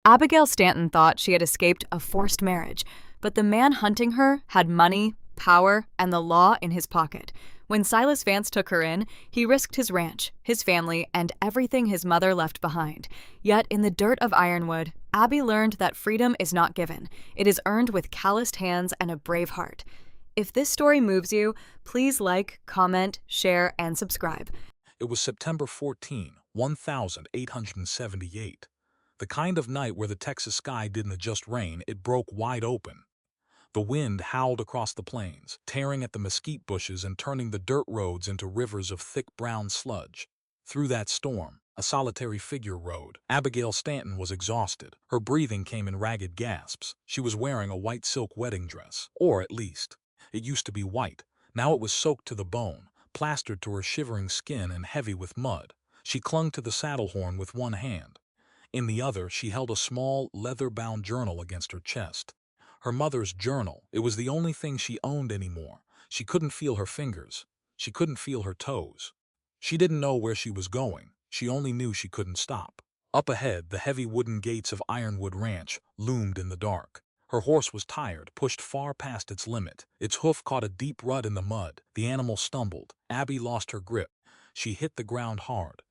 Abigail Stanton thought she had escaped a forced marriage, but the man hunting her had money, power, and the law in his pocket. When Silas Vance took her in, he risked his ranch, his family, and everything his mother left behind. Yet in the dirt of Ironwood, Abby learned that freedom is not given. It is earned with calloused hands and a brave heart. If this story moves you, please like, comment, share, and subscribe. It was September 14, 1878. The kind of night where the Texas sky didn't just rain, it broke wide open. The wind howled across the plains, tearing at the mesquite bushes and turning the dirt roads into rivers of thick brown sludge. Through that storm, a solitary figure rode. Abigail Stanton was exhausted. Her breathing came in ragged gasps. She was wearing a white silk wedding dress, or at least, it used to be white. Now it was soaked to the bone, plastered to her shivering skin and heavy with mud. She clung to the saddle horn with one hand. In the other, she held a small, leather-bound journal against her chest. Her mother's journal. It was the only thing she owned anymore. She couldn't feel her fingers. She couldn't feel her toes. She didn't know where she was going. She only knew she couldn't stop. Up ahead, the heavy wooden gates of Ironwood Ranch loomed in the dark. Her horse was tired, pushed far past its limit. Its hoof caught a deep rut in the mud. The animal stumbled. Abby lost her grip. She hit the ground hard.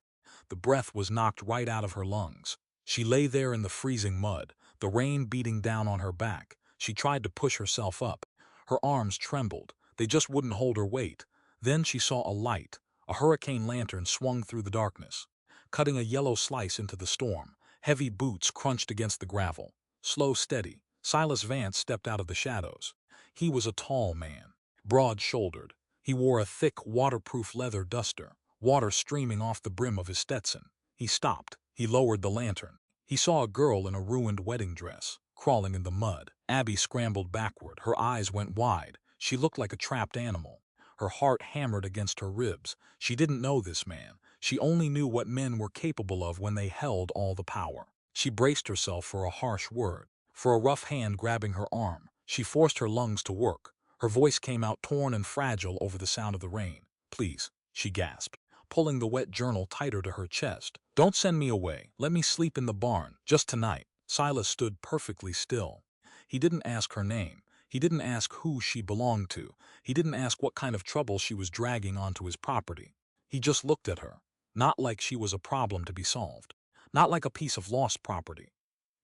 The breath was knocked right out of her lungs. She lay there in the freezing mud, the rain beating down on her back. She tried to push herself up. Her arms trembled. They just wouldn't hold her weight. Then she saw a light. A hurricane lantern swung through the darkness, cutting a yellow slice into the storm. Heavy boots crunched against the gravel. Slow, steady, Silas Vance stepped out of the shadows. He was a tall man, broad-shouldered. He wore a thick, waterproof leather duster, water streaming off the brim of his Stetson. He stopped. He lowered the lantern. He saw a girl in a ruined wedding dress, crawling in the mud. Abby scrambled backward. Her eyes went wide. She looked like a trapped animal. Her heart hammered against her ribs. She didn't know this man. She only knew what men were capable of when they held all the power. She braced herself for a harsh word, for a rough hand grabbing her arm. She forced her lungs to work. Her voice came out torn and fragile over the sound of the rain. "Please," she gasped, pulling the wet journal tighter to her chest. "Don't send me away. Let me sleep in the barn, just tonight." Silas stood perfectly still. He didn't ask her name. He didn't ask who she belonged to. He didn't ask what kind of trouble she was dragging onto his property. He just looked at her, not like she was a problem to be solved, not like a piece of lost property.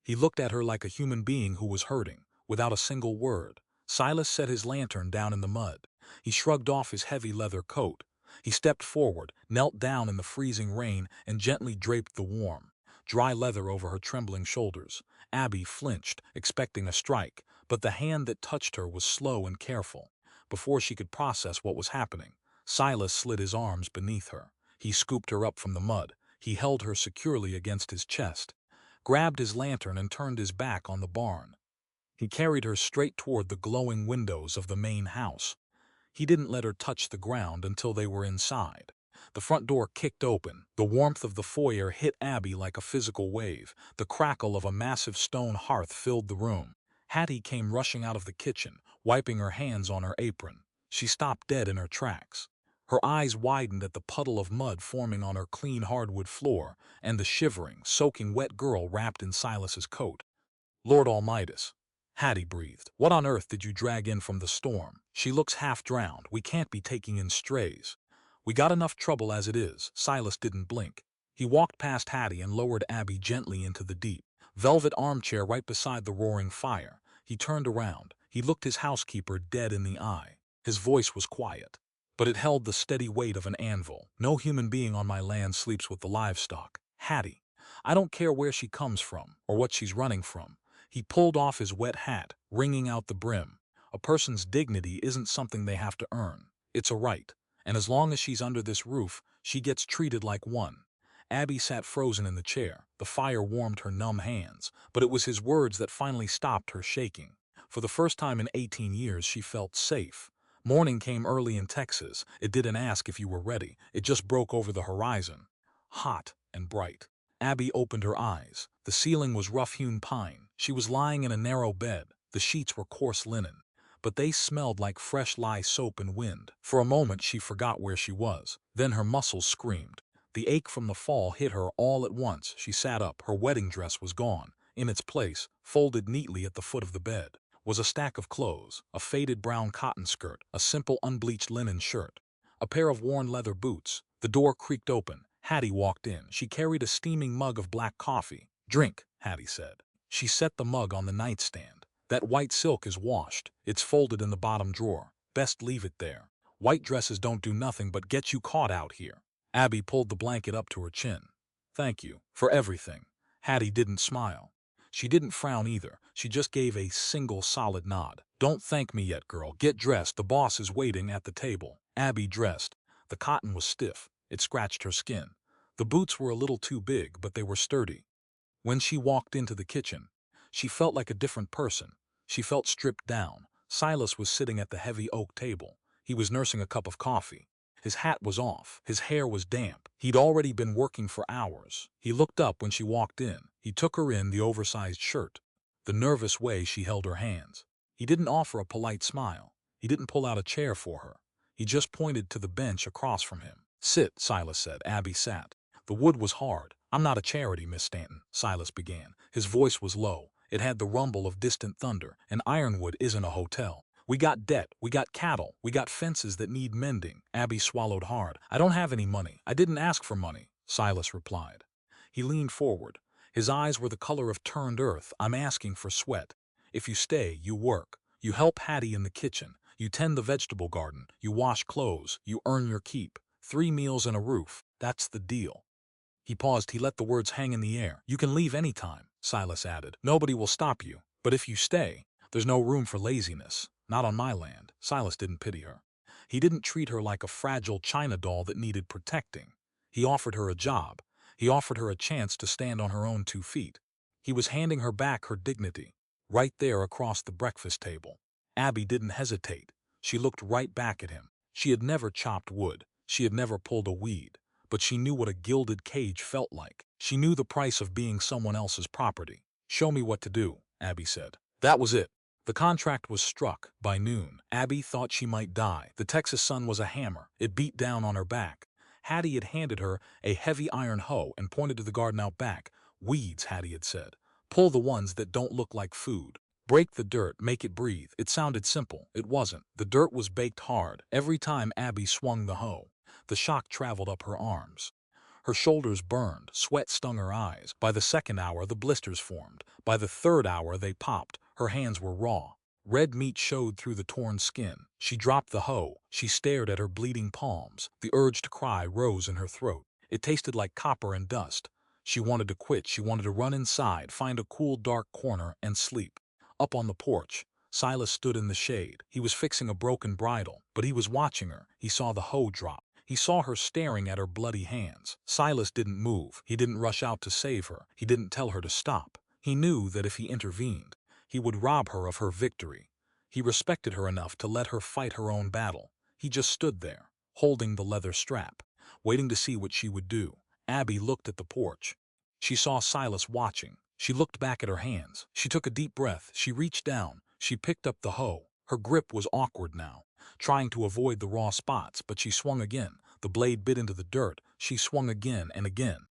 He looked at her like a human being who was hurting, without a single word. Silas set his lantern down in the mud. He shrugged off his heavy leather coat. He stepped forward, knelt down in the freezing rain, and gently draped the warm, dry leather over her trembling shoulders. Abby flinched, expecting a strike, but the hand that touched her was slow and careful. Before she could process what was happening, Silas slid his arms beneath her. He scooped her up from the mud. He held her securely against his chest, grabbed his lantern and turned his back on the barn. He carried her straight toward the glowing windows of the main house. He didn't let her touch the ground until they were inside. The front door kicked open. The warmth of the foyer hit Abby like a physical wave. The crackle of a massive stone hearth filled the room. Hattie came rushing out of the kitchen, wiping her hands on her apron. She stopped dead in her tracks. Her eyes widened at the puddle of mud forming on her clean hardwood floor and the shivering, soaking wet girl wrapped in Silas's coat. "Lord Almighty," Hattie breathed. "What on earth did you drag in from the storm? She looks half drowned. We can't be taking in strays. We got enough trouble as it is." Silas didn't blink. He walked past Hattie and lowered Abby gently into the deep, velvet armchair right beside the roaring fire. He turned around. He looked his housekeeper dead in the eye. His voice was quiet, but it held the steady weight of an anvil. "No human being on my land sleeps with the livestock. Hattie, I don't care where she comes from or what she's running from." He pulled off his wet hat, wringing out the brim. "A person's dignity isn't something they have to earn. It's a right. And as long as she's under this roof, she gets treated like one." Abby sat frozen in the chair. The fire warmed her numb hands, but it was his words that finally stopped her shaking. For the first time in 18 years, she felt safe. Morning came early in Texas. It didn't ask if you were ready. It just broke over the horizon, hot and bright. Abby opened her eyes. The ceiling was rough-hewn pine. She was lying in a narrow bed. The sheets were coarse linen, but they smelled like fresh lye soap and wind. For a moment she forgot where she was. Then her muscles screamed. The ache from the fall hit her all at once. She sat up. Her wedding dress was gone. In its place, folded neatly at the foot of the bed, was a stack of clothes, a faded brown cotton skirt, a simple unbleached linen shirt, a pair of worn leather boots. The door creaked open. Hattie walked in. She carried a steaming mug of black coffee. "Drink," Hattie said. She set the mug on the nightstand. "That white silk is washed. It's folded in the bottom drawer. Best leave it there. White dresses don't do nothing but get you caught out here." Abby pulled the blanket up to her chin. "Thank you for everything." Hattie didn't smile. She didn't frown either. She just gave a single solid nod. "Don't thank me yet, girl. Get dressed. The boss is waiting at the table." Abby dressed. The cotton was stiff. It scratched her skin. The boots were a little too big, but they were sturdy. When she walked into the kitchen, she felt like a different person. She felt stripped down. Silas was sitting at the heavy oak table. He was nursing a cup of coffee. His hat was off. His hair was damp. He'd already been working for hours. He looked up when she walked in. He took her in, the oversized shirt, the nervous way she held her hands. He didn't offer a polite smile. He didn't pull out a chair for her. He just pointed to the bench across from him. "Sit," Silas said. Abby sat. The wood was hard. "I'm not a charity, Miss Stanton," Silas began. His voice was low. It had the rumble of distant thunder. "And Ironwood isn't a hotel. We got debt, we got cattle, we got fences that need mending." Abby swallowed hard. "I don't have any money. I didn't ask for money," Silas replied. He leaned forward. His eyes were the color of turned earth. "I'm asking for sweat. If you stay, you work. You help Hattie in the kitchen. You tend the vegetable garden. You wash clothes. You earn your keep. 3 meals and a roof. That's the deal." He paused. He let the words hang in the air. "You can leave any time," Silas added. "Nobody will stop you. But if you stay, there's no room for laziness. Not on my land." Silas didn't pity her. He didn't treat her like a fragile china doll that needed protecting. He offered her a job. He offered her a chance to stand on her own 2 feet. He was handing her back her dignity, right there across the breakfast table. Abby didn't hesitate. She looked right back at him. She had never chopped wood. She had never pulled a weed. But she knew what a gilded cage felt like. She knew the price of being someone else's property. "Show me what to do," Abby said. That was it. The contract was struck. By noon, Abby thought she might die. The Texas sun was a hammer. It beat down on her back. Hattie had handed her a heavy iron hoe and pointed to the garden out back. "Weeds," Hattie had said. "Pull the ones that don't look like food. Break the dirt, make it breathe." It sounded simple. It wasn't. The dirt was baked hard. Every time Abby swung the hoe, the shock traveled up her arms. Her shoulders burned. Sweat stung her eyes. By the second hour, the blisters formed. By the third hour, they popped. Her hands were raw. Red meat showed through the torn skin. She dropped the hoe. She stared at her bleeding palms. The urge to cry rose in her throat. It tasted like copper and dust. She wanted to quit. She wanted to run inside, find a cool, dark corner, and sleep. Up on the porch, Silas stood in the shade. He was fixing a broken bridle, but he was watching her. He saw the hoe drop. He saw her staring at her bloody hands. Silas didn't move. He didn't rush out to save her. He didn't tell her to stop. He knew that if he intervened, he would rob her of her victory. He respected her enough to let her fight her own battle. He just stood there, holding the leather strap, waiting to see what she would do. Abby looked at the porch. She saw Silas watching. She looked back at her hands. She took a deep breath. She reached down. She picked up the hoe. Her grip was awkward now, trying to avoid the raw spots, but she swung again. The blade bit into the dirt. She swung again and again.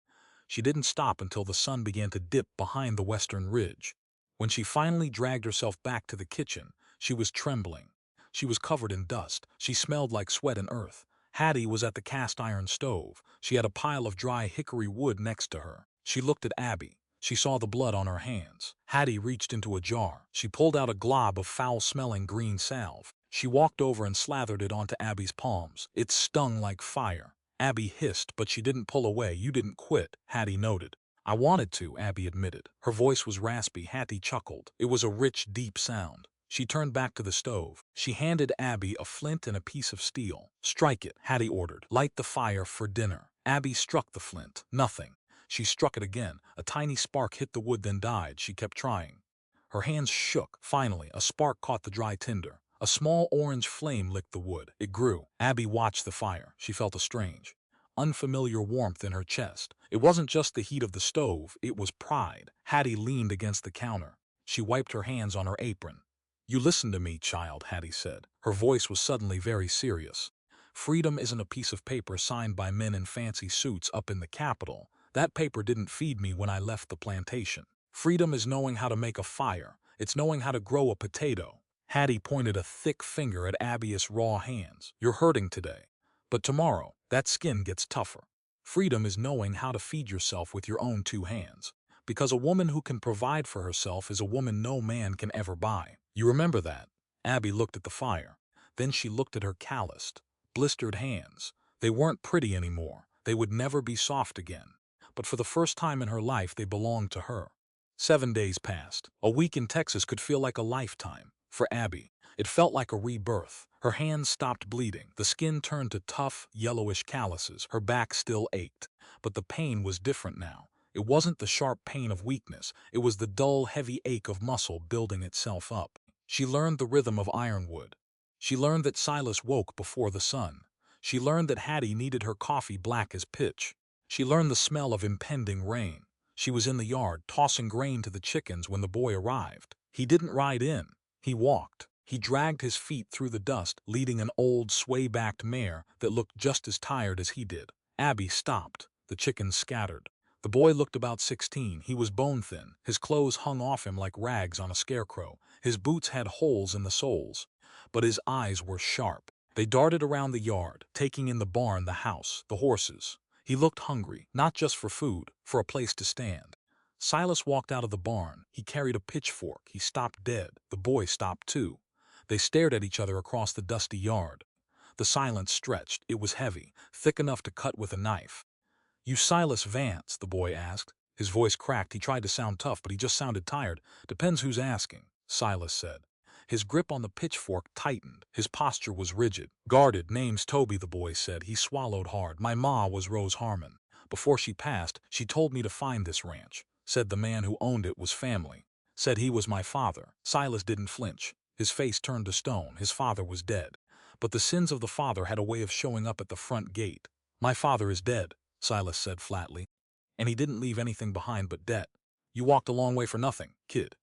She didn't stop until the sun began to dip behind the western ridge. When she finally dragged herself back to the kitchen, she was trembling. She was covered in dust. She smelled like sweat and earth. Hattie was at the cast iron stove. She had a pile of dry hickory wood next to her. She looked at Abby. She saw the blood on her hands. Hattie reached into a jar. She pulled out a glob of foul-smelling green salve. She walked over and slathered it onto Abby's palms. It stung like fire. Abby hissed, but she didn't pull away. "You didn't quit," Hattie noted. "I wanted to," Abby admitted. Her voice was raspy. Hattie chuckled. It was a rich, deep sound. She turned back to the stove. She handed Abby a flint and a piece of steel. "Strike it," Hattie ordered. "Light the fire for dinner." Abby struck the flint. Nothing. She struck it again. A tiny spark hit the wood, then died. She kept trying. Her hands shook. Finally, a spark caught the dry tinder. A small orange flame licked the wood. It grew. Abby watched the fire. She felt a strange, unfamiliar warmth in her chest. It wasn't just the heat of the stove. It was pride. Hattie leaned against the counter. She wiped her hands on her apron. "You listen to me, child," Hattie said. Her voice was suddenly very serious. "Freedom isn't a piece of paper signed by men in fancy suits up in the Capitol. That paper didn't feed me when I left the plantation. Freedom is knowing how to make a fire. It's knowing how to grow a potato. Hattie pointed a thick finger at Abby's raw hands. You're hurting today. But tomorrow, that skin gets tougher. Freedom is knowing how to feed yourself with your own two hands. Because a woman who can provide for herself is a woman no man can ever buy. You remember that? Abby looked at the fire. Then she looked at her calloused, blistered hands. They weren't pretty anymore. They would never be soft again. But for the first time in her life, they belonged to her. 7 days passed. A week in Texas could feel like a lifetime. For Abby, it felt like a rebirth. Her hands stopped bleeding. The skin turned to tough, yellowish calluses. Her back still ached. But the pain was different now. It wasn't the sharp pain of weakness. It was the dull, heavy ache of muscle building itself up. She learned the rhythm of ironwood. She learned that Silas woke before the sun. She learned that Hattie needed her coffee black as pitch. She learned the smell of impending rain. She was in the yard, tossing grain to the chickens when the boy arrived. He didn't ride in. He walked. He dragged his feet through the dust, leading an old, sway-backed mare that looked just as tired as he did. Abby stopped. The chickens scattered. The boy looked about 16. He was bone-thin. His clothes hung off him like rags on a scarecrow. His boots had holes in the soles. But his eyes were sharp. They darted around the yard, taking in the barn, the house, the horses. He looked hungry, not just for food, for a place to stand. Silas walked out of the barn. He carried a pitchfork. He stopped dead. The boy stopped too. They stared at each other across the dusty yard. The silence stretched. It was heavy, thick enough to cut with a knife. "You Silas Vance?" the boy asked. His voice cracked. He tried to sound tough, but he just sounded tired. "Depends who's asking," Silas said. His grip on the pitchfork tightened. His posture was rigid. "Guarded. Name's Toby," the boy said. He swallowed hard. "My ma was Rose Harmon. Before she passed, she told me to find this ranch. Said the man who owned it was family. Said he was my father." Silas didn't flinch. His face turned to stone. His father was dead. But the sins of the father had a way of showing up at the front gate. "My father is dead," Silas said flatly. "And he didn't leave anything behind but debt. You walked a long way for nothing, kid."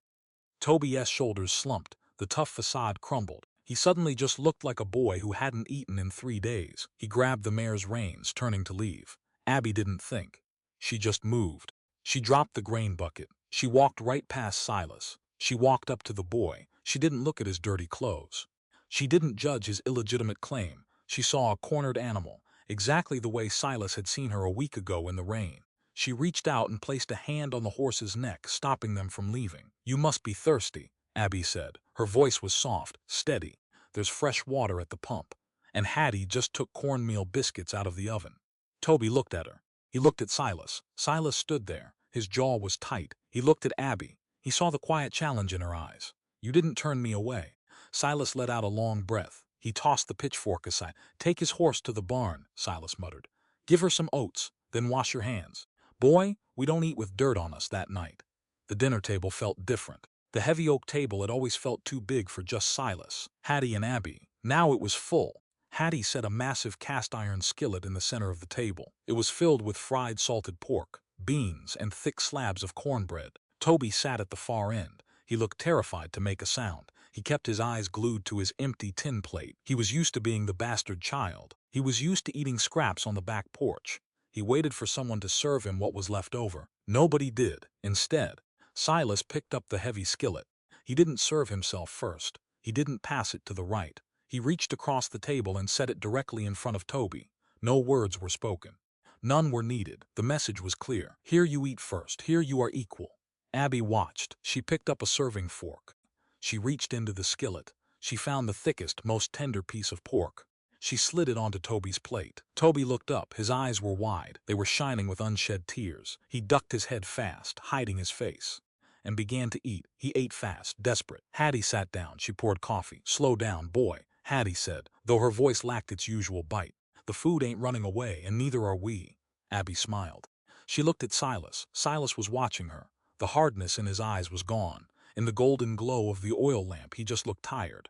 Toby's shoulders slumped. The tough facade crumbled. He suddenly just looked like a boy who hadn't eaten in 3 days. He grabbed the mare's reins, turning to leave. Abby didn't think. She just moved. She dropped the grain bucket. She walked right past Silas. She walked up to the boy. She didn't look at his dirty clothes. She didn't judge his illegitimate claim. She saw a cornered animal, exactly the way Silas had seen her a week ago in the rain. She reached out and placed a hand on the horse's neck, stopping them from leaving. "You must be thirsty," Abby said. Her voice was soft, steady. "There's fresh water at the pump." And Hattie just took cornmeal biscuits out of the oven. Toby looked at her. He looked at Silas. Silas stood there. His jaw was tight. He looked at Abby. He saw the quiet challenge in her eyes. "You didn't turn me away." Silas let out a long breath. He tossed the pitchfork aside. "Take his horse to the barn," Silas muttered. "Give her some oats, then wash your hands. Boy, we don't eat with dirt on us that night." The dinner table felt different. The heavy oak table had always felt too big for just Silas, Hattie, and Abby. Now it was full. Hattie set a massive cast-iron skillet in the center of the table. It was filled with fried salted pork, beans, and thick slabs of cornbread. Toby sat at the far end. He looked terrified to make a sound. He kept his eyes glued to his empty tin plate. He was used to being the bastard child. He was used to eating scraps on the back porch. He waited for someone to serve him what was left over. Nobody did. Instead, Silas picked up the heavy skillet. He didn't serve himself first. He didn't pass it to the right. He reached across the table and set it directly in front of Toby. No words were spoken. None were needed. The message was clear. Here you eat first. Here you are equal. Abby watched. She picked up a serving fork. She reached into the skillet. She found the thickest, most tender piece of pork. She slid it onto Toby's plate. Toby looked up. His eyes were wide. They were shining with unshed tears. He ducked his head fast, hiding his face, and began to eat. He ate fast, desperate. Hattie sat down. She poured coffee. "Slow down, boy," Hattie said, though her voice lacked its usual bite. "The food ain't running away, and neither are we." Abby smiled. She looked at Silas. Silas was watching her. The hardness in his eyes was gone. In the golden glow of the oil lamp, he just looked tired,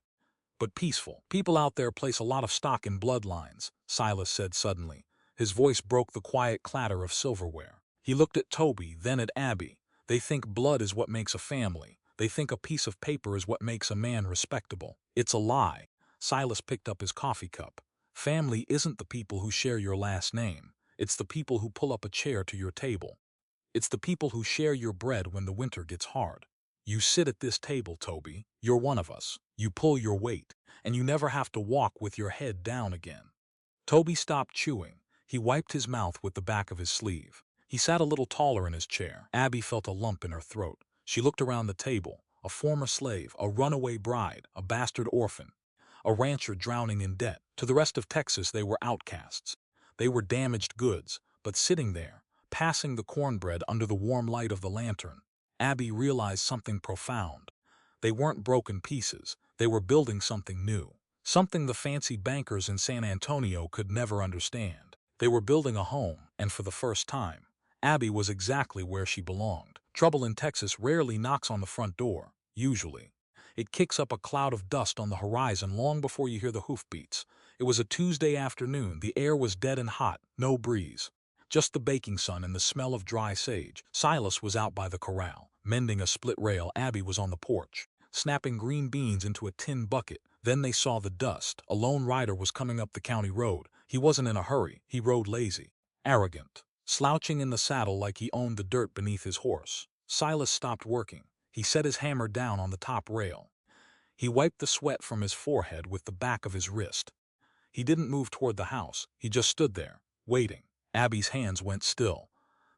but peaceful. "People out there place a lot of stock in bloodlines," Silas said suddenly. His voice broke the quiet clatter of silverware. He looked at Toby, then at Abby. "They think blood is what makes a family. They think a piece of paper is what makes a man respectable. It's a lie." Silas picked up his coffee cup. "Family isn't the people who share your last name. It's the people who pull up a chair to your table." It's the people who share your bread when the winter gets hard. You sit at this table, Toby. You're one of us. You pull your weight, and you never have to walk with your head down again. Toby stopped chewing. He wiped his mouth with the back of his sleeve. He sat a little taller in his chair. Abby felt a lump in her throat. She looked around the table. A former slave, a runaway bride, a bastard orphan, a rancher drowning in debt. To the rest of Texas, they were outcasts. They were damaged goods, but sitting there, passing the cornbread under the warm light of the lantern, Abby realized something profound. They weren't broken pieces. They were building something new. Something the fancy bankers in San Antonio could never understand. They were building a home, and for the first time, Abby was exactly where she belonged. Trouble in Texas rarely knocks on the front door, usually. It kicks up a cloud of dust on the horizon long before you hear the hoofbeats. It was a Tuesday afternoon. The air was dead and hot, no breeze. Just the baking sun and the smell of dry sage. Silas was out by the corral, mending a split rail. Abby was on the porch, snapping green beans into a tin bucket. Then they saw the dust. A lone rider was coming up the county road. He wasn't in a hurry. He rode lazy, arrogant, slouching in the saddle like he owned the dirt beneath his horse. Silas stopped working. He set his hammer down on the top rail. He wiped the sweat from his forehead with the back of his wrist. He didn't move toward the house. He just stood there, waiting. Abby's hands went still.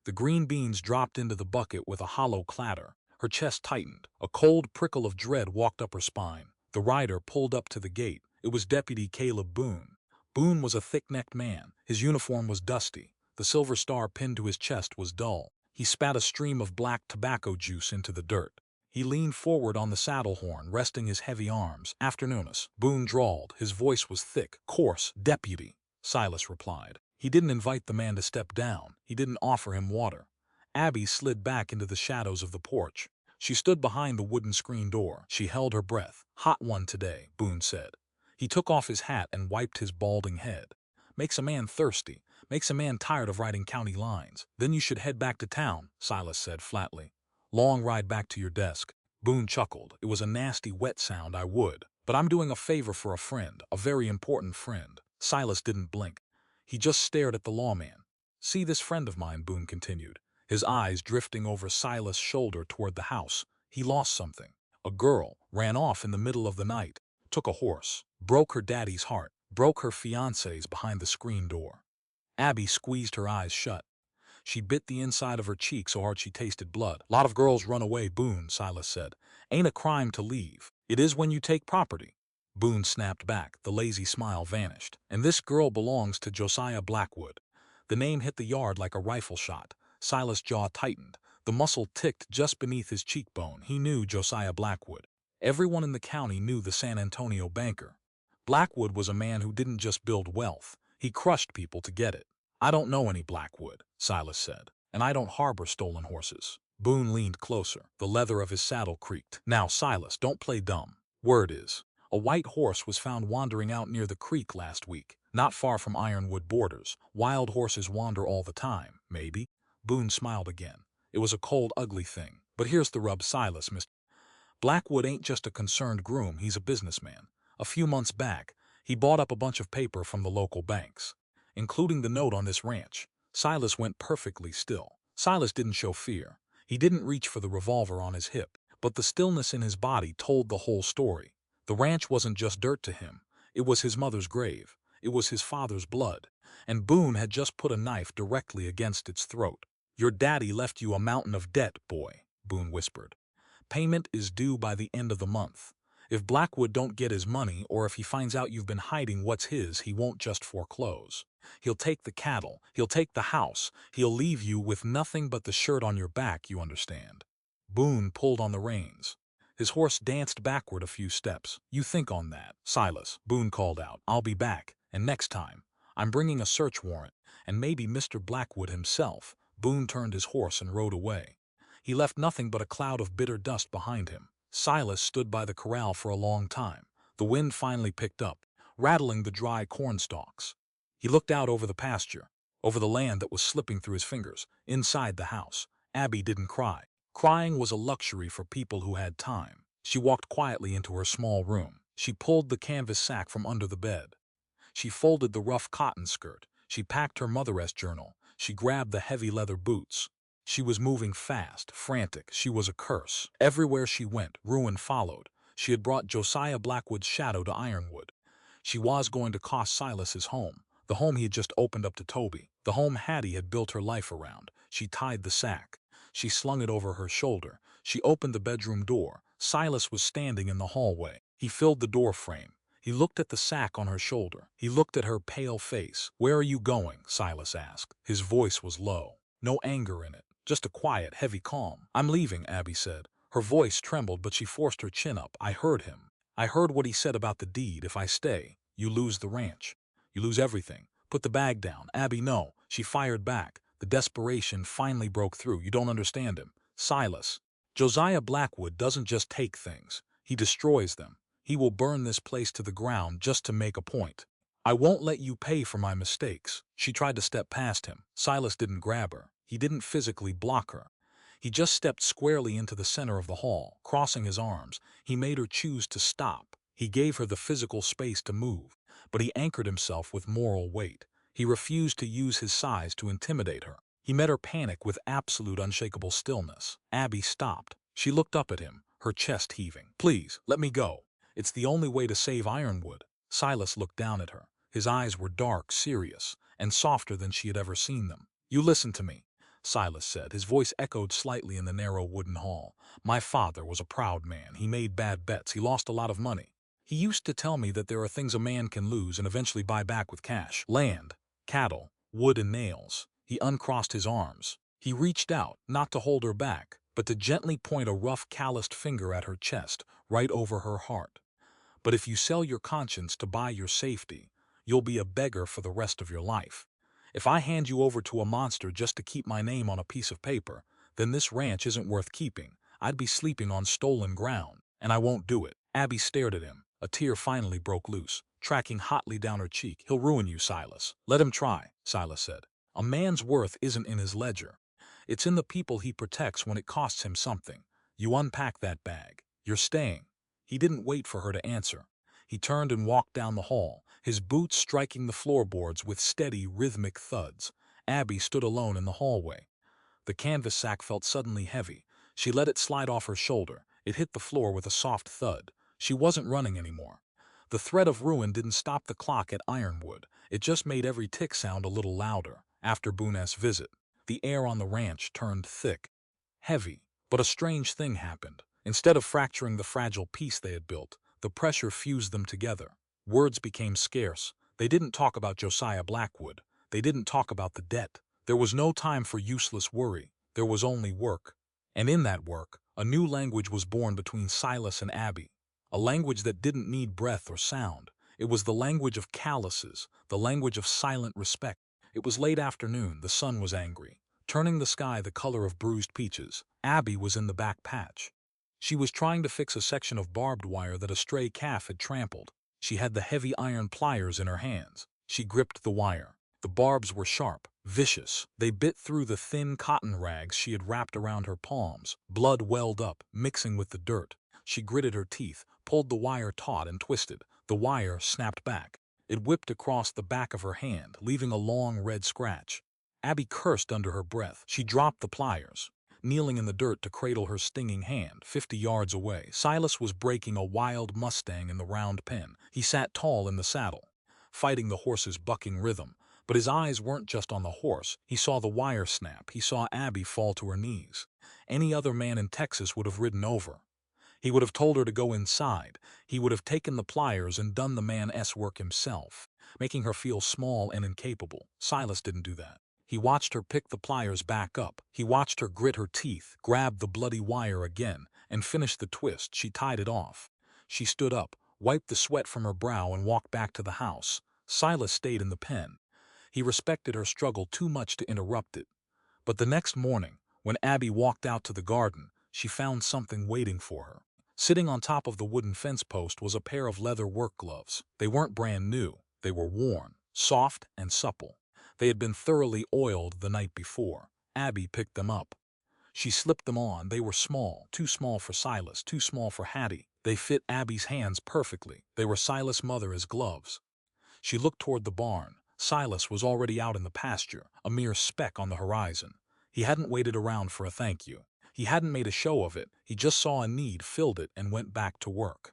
The green beans dropped into the bucket with a hollow clatter. Her chest tightened. A cold prickle of dread walked up her spine. The rider pulled up to the gate. It was Deputy Caleb Boone. Boone was a thick-necked man. His uniform was dusty. The silver star pinned to his chest was dull. He spat a stream of black tobacco juice into the dirt. He leaned forward on the saddle horn, resting his heavy arms. "Afternoonus," Boone drawled. His voice was thick, coarse. "Deputy," Silas replied. He didn't invite the man to step down. He didn't offer him water. Abby slid back into the shadows of the porch. She stood behind the wooden screen door. She held her breath. "Hot one today," Boone said. He took off his hat and wiped his balding head. "Makes a man thirsty. Makes a man tired of writing county lines." "Then you should head back to town," Silas said flatly. "Long ride back to your desk." Boone chuckled. "It was a nasty, wet sound. I would. But I'm doing a favor for a friend, a very important friend." Silas didn't blink. He just stared at the lawman. "See this friend of mine," Boone continued, his eyes drifting over Silas' shoulder toward the house. "He lost something. A girl ran off in the middle of the night, took a horse, broke her daddy's heart, broke her fiancé's behind the screen door." Abby squeezed her eyes shut. She bit the inside of her cheek so hard she tasted blood. "Lot of girls run away, Boone," Silas said. "Ain't a crime to leave. It is when you take property." Boone snapped back. The lazy smile vanished. "And this girl belongs to Josiah Blackwood." The name hit the yard like a rifle shot. Silas' jaw tightened. The muscle ticked just beneath his cheekbone. He knew Josiah Blackwood. Everyone in the county knew the San Antonio banker. Blackwood was a man who didn't just build wealth. He crushed people to get it. "I don't know any Blackwood," Silas said, "and I don't harbor stolen horses." Boone leaned closer. The leather of his saddle creaked. "Now, Silas, don't play dumb. Word is, a white horse was found wandering out near the creek last week, not far from Ironwood borders. Wild horses wander all the time, maybe." Boone smiled again. "It was a cold, ugly thing. But here's the rub, Silas, Mr. Blackwood ain't just a concerned groom, he's a businessman. A few months back, he bought up a bunch of paper from the local banks, including the note on this ranch." Silas went perfectly still. Silas didn't show fear. He didn't reach for the revolver on his hip, but the stillness in his body told the whole story. The ranch wasn't just dirt to him. It was his mother's grave. It was his father's blood. And Boone had just put a knife directly against its throat. "Your daddy left you a mountain of debt, boy," Boone whispered. "Payment is due by the end of the month. If Blackwood don't get his money, or if he finds out you've been hiding what's his, he won't just foreclose. He'll take the cattle, he'll take the house, he'll leave you with nothing but the shirt on your back, you understand." Boone pulled on the reins. His horse danced backward a few steps. "You think on that, Silas," Boone called out. "I'll be back, and next time, I'm bringing a search warrant, and maybe Mr. Blackwood himself." Boone turned his horse and rode away. He left nothing but a cloud of bitter dust behind him. Silas stood by the corral for a long time. The wind finally picked up, rattling the dry corn stalks. He looked out over the pasture, over the land that was slipping through his fingers. Inside the house, Abby didn't cry. Crying was a luxury for people who had time. She walked quietly into her small room. She pulled the canvas sack from under the bed. She folded the rough cotton skirt. She packed her mother's journal. She grabbed the heavy leather boots. She was moving fast, frantic. She was a curse. Everywhere she went, ruin followed. She had brought Josiah Blackwood's shadow to Ironwood. She was going to cost Silas his home, the home he had just opened up to Toby, the home Hattie had built her life around. She tied the sack. She slung it over her shoulder. She opened the bedroom door. Silas was standing in the hallway. He filled the door frame. He looked at the sack on her shoulder. He looked at her pale face. "Where are you going?" Silas asked. His voice was low. No anger in it. Just a quiet, heavy calm. "I'm leaving," Abby said. Her voice trembled, but she forced her chin up. "I heard him. I heard what he said about the deed. If I stay, you lose the ranch. You lose everything. Put the bag down." "Abby, no." She fired back. The desperation finally broke through. "You don't understand him. Silas. Josiah Blackwood doesn't just take things. He destroys them. He will burn this place to the ground just to make a point. I won't let you pay for my mistakes." She tried to step past him. Silas didn't grab her. He didn't physically block her. He just stepped squarely into the center of the hall, crossing his arms. He made her choose to stop. He gave her the physical space to move, but he anchored himself with moral weight. He refused to use his size to intimidate her. He met her panic with absolute unshakable stillness. Abby stopped. She looked up at him, her chest heaving. "Please, let me go. It's the only way to save Ironwood." Silas looked down at her. His eyes were dark, serious, and softer than she had ever seen them. "You listen to me," Silas said. His voice echoed slightly in the narrow wooden hall. "My father was a proud man. He made bad bets. He lost a lot of money. He used to tell me that there are things a man can lose and eventually buy back with cash. Land, cattle, wood and nails." He uncrossed his arms. He reached out, not to hold her back, but to gently point a rough, calloused finger at her chest, right over her heart. "But if you sell your conscience to buy your safety, you'll be a beggar for the rest of your life. If I hand you over to a monster just to keep my name on a piece of paper, then this ranch isn't worth keeping. I'd be sleeping on stolen ground, and I won't do it." Abby stared at him. A tear finally broke loose, tracking hotly down her cheek. "He'll ruin you, Silas." "Let him try," Silas said. "A man's worth isn't in his ledger. It's in the people he protects when it costs him something. You unpack that bag. You're staying." He didn't wait for her to answer. He turned and walked down the hall, his boots striking the floorboards with steady, rhythmic thuds. Abby stood alone in the hallway. The canvas sack felt suddenly heavy. She let it slide off her shoulder. It hit the floor with a soft thud. She wasn't running anymore. The threat of ruin didn't stop the clock at Ironwood. It just made every tick sound a little louder. After Boone's visit, the air on the ranch turned thick, heavy. But a strange thing happened. Instead of fracturing the fragile peace they had built, the pressure fused them together. Words became scarce. They didn't talk about Josiah Blackwood. They didn't talk about the debt. There was no time for useless worry. There was only work. And in that work, a new language was born between Silas and Abby. A language that didn't need breath or sound. It was the language of calluses, the language of silent respect. It was late afternoon. The sun was angry, turning the sky the color of bruised peaches. Abby was in the back patch. She was trying to fix a section of barbed wire that a stray calf had trampled. She had the heavy iron pliers in her hands. She gripped the wire. The barbs were sharp, vicious. They bit through the thin cotton rags she had wrapped around her palms. Blood welled up, mixing with the dirt. She gritted her teeth, pulled the wire taut and twisted. The wire snapped back. It whipped across the back of her hand, leaving a long red scratch. Abby cursed under her breath. She dropped the pliers, kneeling in the dirt to cradle her stinging hand. 50 yards away, Silas was breaking a wild Mustang in the round pen. He sat tall in the saddle, fighting the horse's bucking rhythm. But his eyes weren't just on the horse. He saw the wire snap. He saw Abby fall to her knees. Any other man in Texas would have ridden over. He would have told her to go inside. He would have taken the pliers and done the man's work himself, making her feel small and incapable. Silas didn't do that. He watched her pick the pliers back up. He watched her grit her teeth, grab the bloody wire again, and finish the twist. She tied it off. She stood up, wiped the sweat from her brow, and walked back to the house. Silas stayed in the pen. He respected her struggle too much to interrupt it. But the next morning, when Abby walked out to the garden, she found something waiting for her. Sitting on top of the wooden fence post was a pair of leather work gloves. They weren't brand new. They were worn, soft and supple. They had been thoroughly oiled the night before. Abby picked them up. She slipped them on. They were small, too small for Silas, too small for Hattie. They fit Abby's hands perfectly. They were Silas' mother's gloves. She looked toward the barn. Silas was already out in the pasture, a mere speck on the horizon. He hadn't waited around for a thank you. He hadn't made a show of it. He just saw a need, filled it, and went back to work.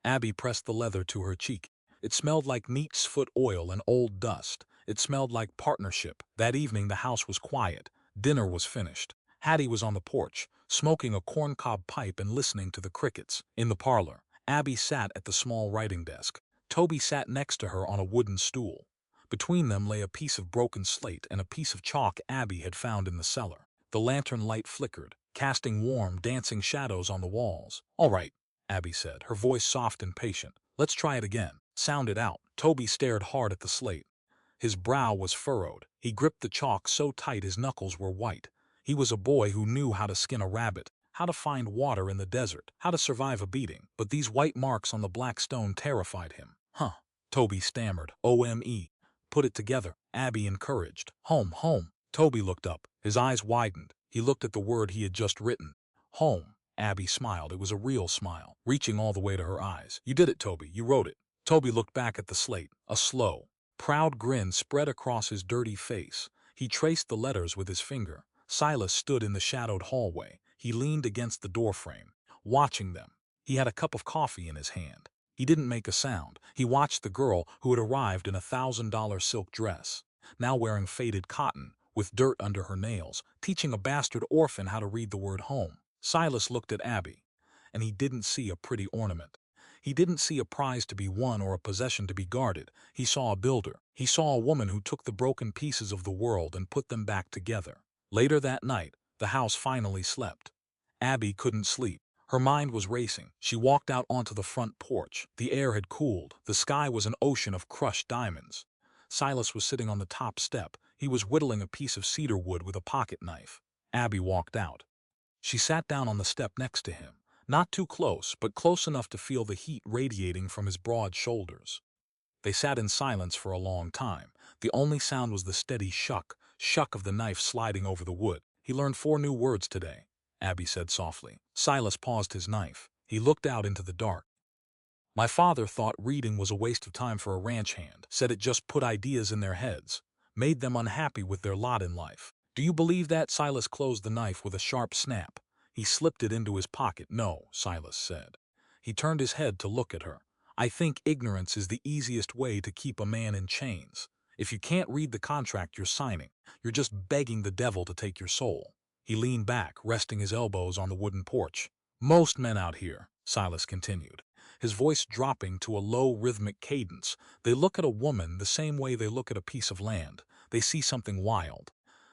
Abby pressed the leather to her cheek. It smelled like neat's foot oil and old dust. It smelled like partnership. That evening the house was quiet. Dinner was finished. Hattie was on the porch, smoking a corncob pipe and listening to the crickets. In the parlor, Abby sat at the small writing desk. Toby sat next to her on a wooden stool. Between them lay a piece of broken slate and a piece of chalk Abby had found in the cellar. The lantern light flickered, casting warm, dancing shadows on the walls. "All right," Abby said, her voice soft and patient. "Let's try it again. Sound it out." Toby stared hard at the slate. His brow was furrowed. He gripped the chalk so tight his knuckles were white. He was a boy who knew how to skin a rabbit, how to find water in the desert, how to survive a beating. But these white marks on the black stone terrified him. "Huh," Toby stammered. "OME. Put it together," Abby encouraged. "Home, home." Toby looked up. His eyes widened. He looked at the word he had just written. "Home." Abby smiled. It was a real smile, reaching all the way to her eyes. "You did it, Toby. You wrote it." Toby looked back at the slate. A slow, proud grin spread across his dirty face. He traced the letters with his finger. Silas stood in the shadowed hallway. He leaned against the doorframe, watching them. He had a cup of coffee in his hand. He didn't make a sound. He watched the girl who had arrived in a $1,000 silk dress, now wearing faded cotton, with dirt under her nails, teaching a bastard orphan how to read the word home. Silas looked at Abby, and he didn't see a pretty ornament. He didn't see a prize to be won or a possession to be guarded. He saw a builder. He saw a woman who took the broken pieces of the world and put them back together. Later that night, the house finally slept. Abby couldn't sleep. Her mind was racing. She walked out onto the front porch. The air had cooled. The sky was an ocean of crushed diamonds. Silas was sitting on the top step. He was whittling a piece of cedar wood with a pocket knife. Abby walked out. She sat down on the step next to him. Not too close, but close enough to feel the heat radiating from his broad shoulders. They sat in silence for a long time. The only sound was the steady shuck of the knife sliding over the wood. "He learned 4 new words today," Abby said softly. Silas paused his knife. He looked out into the dark. "My father thought reading was a waste of time for a ranch hand, said it just put ideas in their heads, made them unhappy with their lot in life. Do you believe that?" Silas closed the knife with a sharp snap. He slipped it into his pocket. "No," Silas said. He turned his head to look at her. "I think ignorance is the easiest way to keep a man in chains. If you can't read the contract you're signing, you're just begging the devil to take your soul." He leaned back, resting his elbows on the wooden porch. "Most men out here," Silas continued, his voice dropping to a low rhythmic cadence, "they look at a woman the same way they look at a piece of land. They see something wild,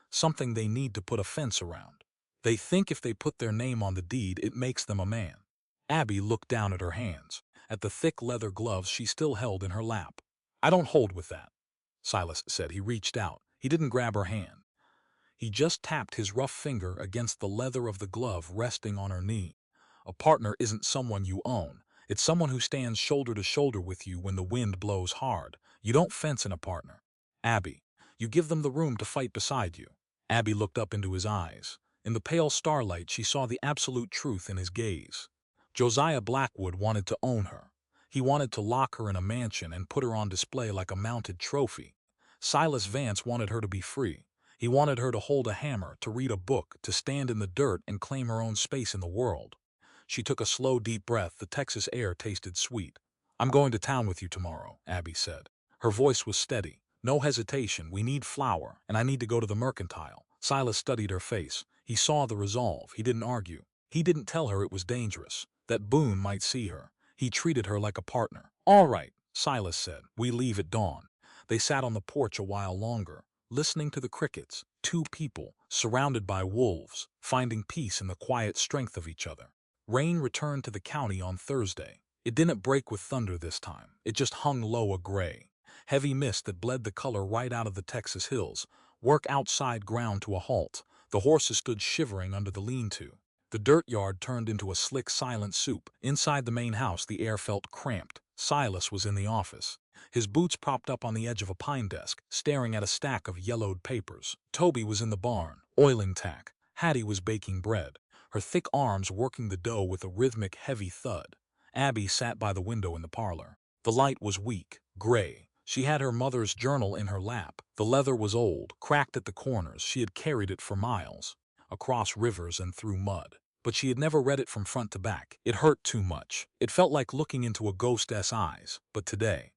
something they need to put a fence around. They think if they put their name on the deed, it makes them a man." Abby looked down at her hands, at the thick leather gloves she still held in her lap. "I don't hold with that," Silas said. He reached out. He didn't grab her hand. He just tapped his rough finger against the leather of the glove resting on her knee. "A partner isn't someone you own. It's someone who stands shoulder to shoulder with you when the wind blows hard. You don't fence in a partner, Abby. You give them the room to fight beside you." Abby looked up into his eyes. In the pale starlight, she saw the absolute truth in his gaze. Josiah Blackwood wanted to own her. He wanted to lock her in a mansion and put her on display like a mounted trophy. Silas Vance wanted her to be free. He wanted her to hold a hammer, to read a book, to stand in the dirt and claim her own space in the world. She took a slow, deep breath. The Texas air tasted sweet. "I'm going to town with you tomorrow," Abby said. Her voice was steady. "No hesitation. We need flour, and I need to go to the mercantile." Silas studied her face. He saw the resolve. He didn't argue. He didn't tell her it was dangerous, that Boone might see her. He treated her like a partner. "All right," Silas said. "We leave at dawn." They sat on the porch a while longer, listening to the crickets. 2 people, surrounded by wolves, finding peace in the quiet strength of each other. Rain returned to the county on Thursday. It didn't break with thunder this time. It just hung low, a gray, heavy mist that bled the color right out of the Texas hills. Work outside ground to a halt. The horses stood shivering under the lean-to. The dirt yard turned into a slick, silent soup. Inside the main house, the air felt cramped. Silas was in the office, his boots propped up on the edge of a pine desk, staring at a stack of yellowed papers. Toby was in the barn, oiling tack. Hattie was baking bread, her thick arms working the dough with a rhythmic, heavy thud. Abby sat by the window in the parlor. The light was weak, gray, She had her mother's journal in her lap. The leather was old, cracked at the corners. She had carried it for miles, across rivers and through mud. But she had never read it from front to back. It hurt too much. It felt like looking into a ghost's eyes. But today,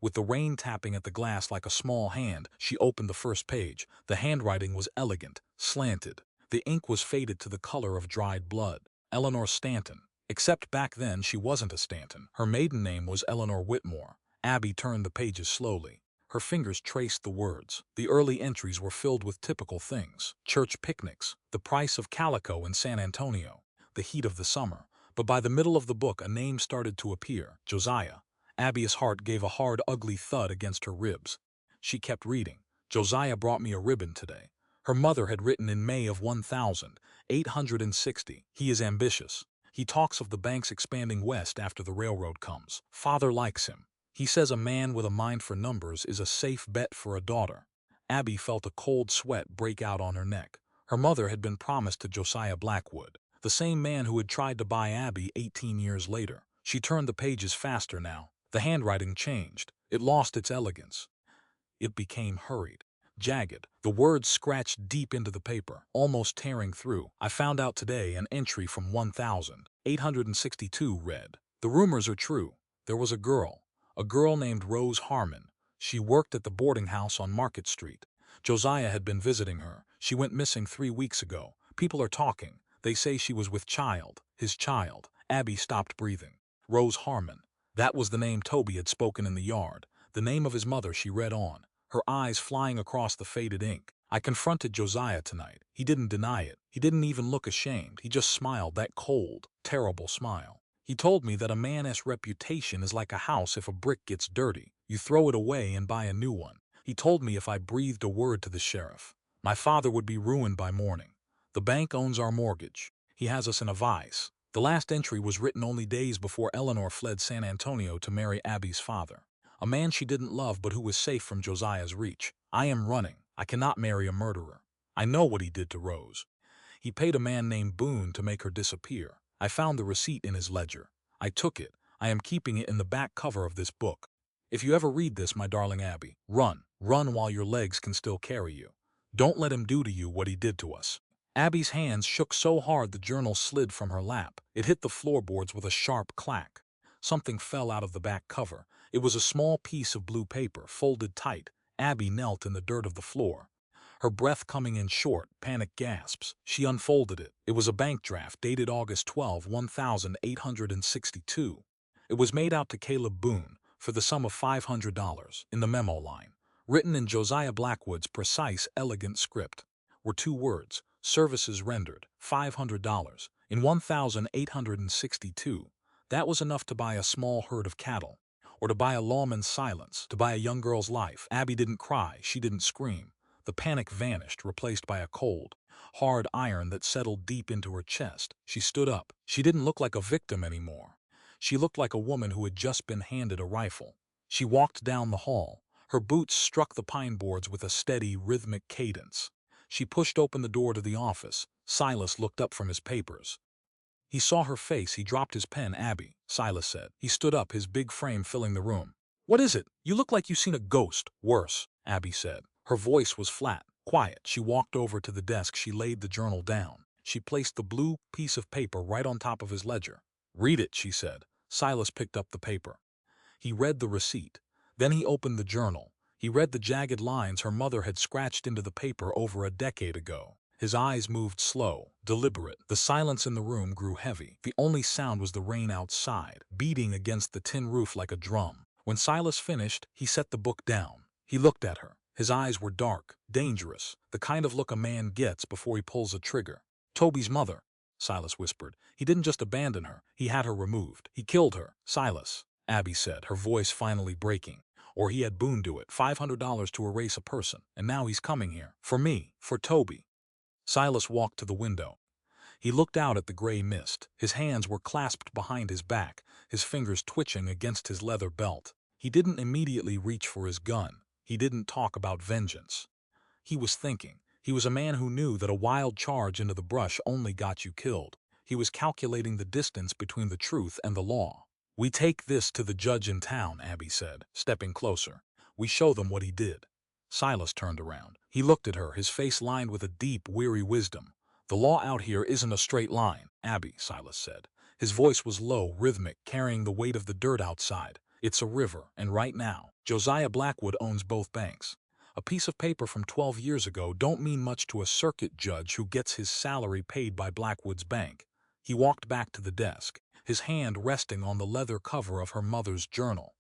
with the rain tapping at the glass like a small hand, she opened the first page. The handwriting was elegant, slanted. The ink was faded to the color of dried blood. Eleanor Stanton. Except back then she wasn't a Stanton. Her maiden name was Eleanor Whitmore. Abby turned the pages slowly. Her fingers traced the words. The early entries were filled with typical things. Church picnics, the price of calico in San Antonio, the heat of the summer. But by the middle of the book a name started to appear. Josiah. Abby's heart gave a hard, ugly thud against her ribs. She kept reading. Josiah brought me a ribbon today. Her mother had written in May of 1860. He is ambitious. He talks of the banks expanding west after the railroad comes. Father likes him. He says a man with a mind for numbers is a safe bet for a daughter. Abby felt a cold sweat break out on her neck. Her mother had been promised to Josiah Blackwood, the same man who had tried to buy Abby 18 years later. She turned the pages faster now. The handwriting changed. It lost its elegance. It became hurried, jagged. The words scratched deep into the paper, almost tearing through. I found out today an entry from 1862 read, "The rumors are true. There was a girl named Rose Harmon. She worked at the boarding house on Market Street. Josiah had been visiting her. She went missing 3 weeks ago. People are talking. They say she was with his child." Abby stopped breathing. Rose Harmon. That was the name Toby had spoken in the yard. The name of his mother. She read on, her eyes flying across the faded ink. "I confronted Josiah tonight. He didn't deny it. He didn't even look ashamed. He just smiled, that cold, terrible smile. He told me that a man's reputation is like a house. If a brick gets dirty, you throw it away and buy a new one. He told me if I breathed a word to the sheriff, my father would be ruined by morning. The bank owns our mortgage. He has us in a vice." The last entry was written only days before Eleanor fled San Antonio to marry Abby's father, a man she didn't love but who was safe from Josiah's reach. "I am running. I cannot marry a murderer. I know what he did to Rose. He paid a man named Boone to make her disappear. I found the receipt in his ledger. I took it. I am keeping it in the back cover of this book. If you ever read this, my darling Abby, run. Run while your legs can still carry you. Don't let him do to you what he did to us." Abby's hands shook so hard the journal slid from her lap. It hit the floorboards with a sharp clack. Something fell out of the back cover. It was a small piece of blue paper, folded tight. Abby knelt in the dirt of the floor, her breath coming in short, panicked gasps. She unfolded it. It was a bank draft dated August 12, 1862. It was made out to Caleb Boone for the sum of $500. In the memo line, written in Josiah Blackwood's precise, elegant script, were 2 words: services rendered, $500. In 1862, that was enough to buy a small herd of cattle, or to buy a lawman's silence, to buy a young girl's life. Abby didn't cry. She didn't scream. The panic vanished, replaced by a cold, hard iron that settled deep into her chest. She stood up. She didn't look like a victim anymore. She looked like a woman who had just been handed a rifle. She walked down the hall. Her boots struck the pine boards with a steady, rhythmic cadence. She pushed open the door to the office. Silas looked up from his papers. He saw her face. He dropped his pen. "Abby," Silas said. He stood up, his big frame filling the room. "What is it? You look like you've seen a ghost." "Worse," Abby said. Her voice was flat, quiet. She walked over to the desk. She laid the journal down. She placed the blue piece of paper right on top of his ledger. "Read it," she said. Silas picked up the paper. He read the receipt. Then he opened the journal. He read the jagged lines her mother had scratched into the paper over a decade ago. His eyes moved slow, deliberate. The silence in the room grew heavy. The only sound was the rain outside, beating against the tin roof like a drum. When Silas finished, he set the book down. He looked at her. His eyes were dark, dangerous, the kind of look a man gets before he pulls a trigger. "Toby's mother," Silas whispered. "He didn't just abandon her. He had her removed. He killed her." "Silas," Abby said, her voice finally breaking. "Or he had Boone do it. $500 to erase a person. And now he's coming here. For me. For Toby." Silas walked to the window. He looked out at the gray mist. His hands were clasped behind his back, his fingers twitching against his leather belt. He didn't immediately reach for his gun. He didn't talk about vengeance. He was thinking. He was a man who knew that a wild charge into the brush only got you killed. He was calculating the distance between the truth and the law. "We take this to the judge in town," Abby said, stepping closer. We show them what he did." Silas turned around. He looked at her, his face lined with a deep, weary wisdom. "The law out here isn't a straight line, Abby," Silas said. His voice was low, rhythmic, carrying the weight of the dirt outside. "It's a river, and right now, Josiah Blackwood owns both banks. A piece of paper from 12 years ago don't mean much to a circuit judge who gets his salary paid by Blackwood's bank." He walked back to the desk, his hand resting on the leather cover of her mother's journal.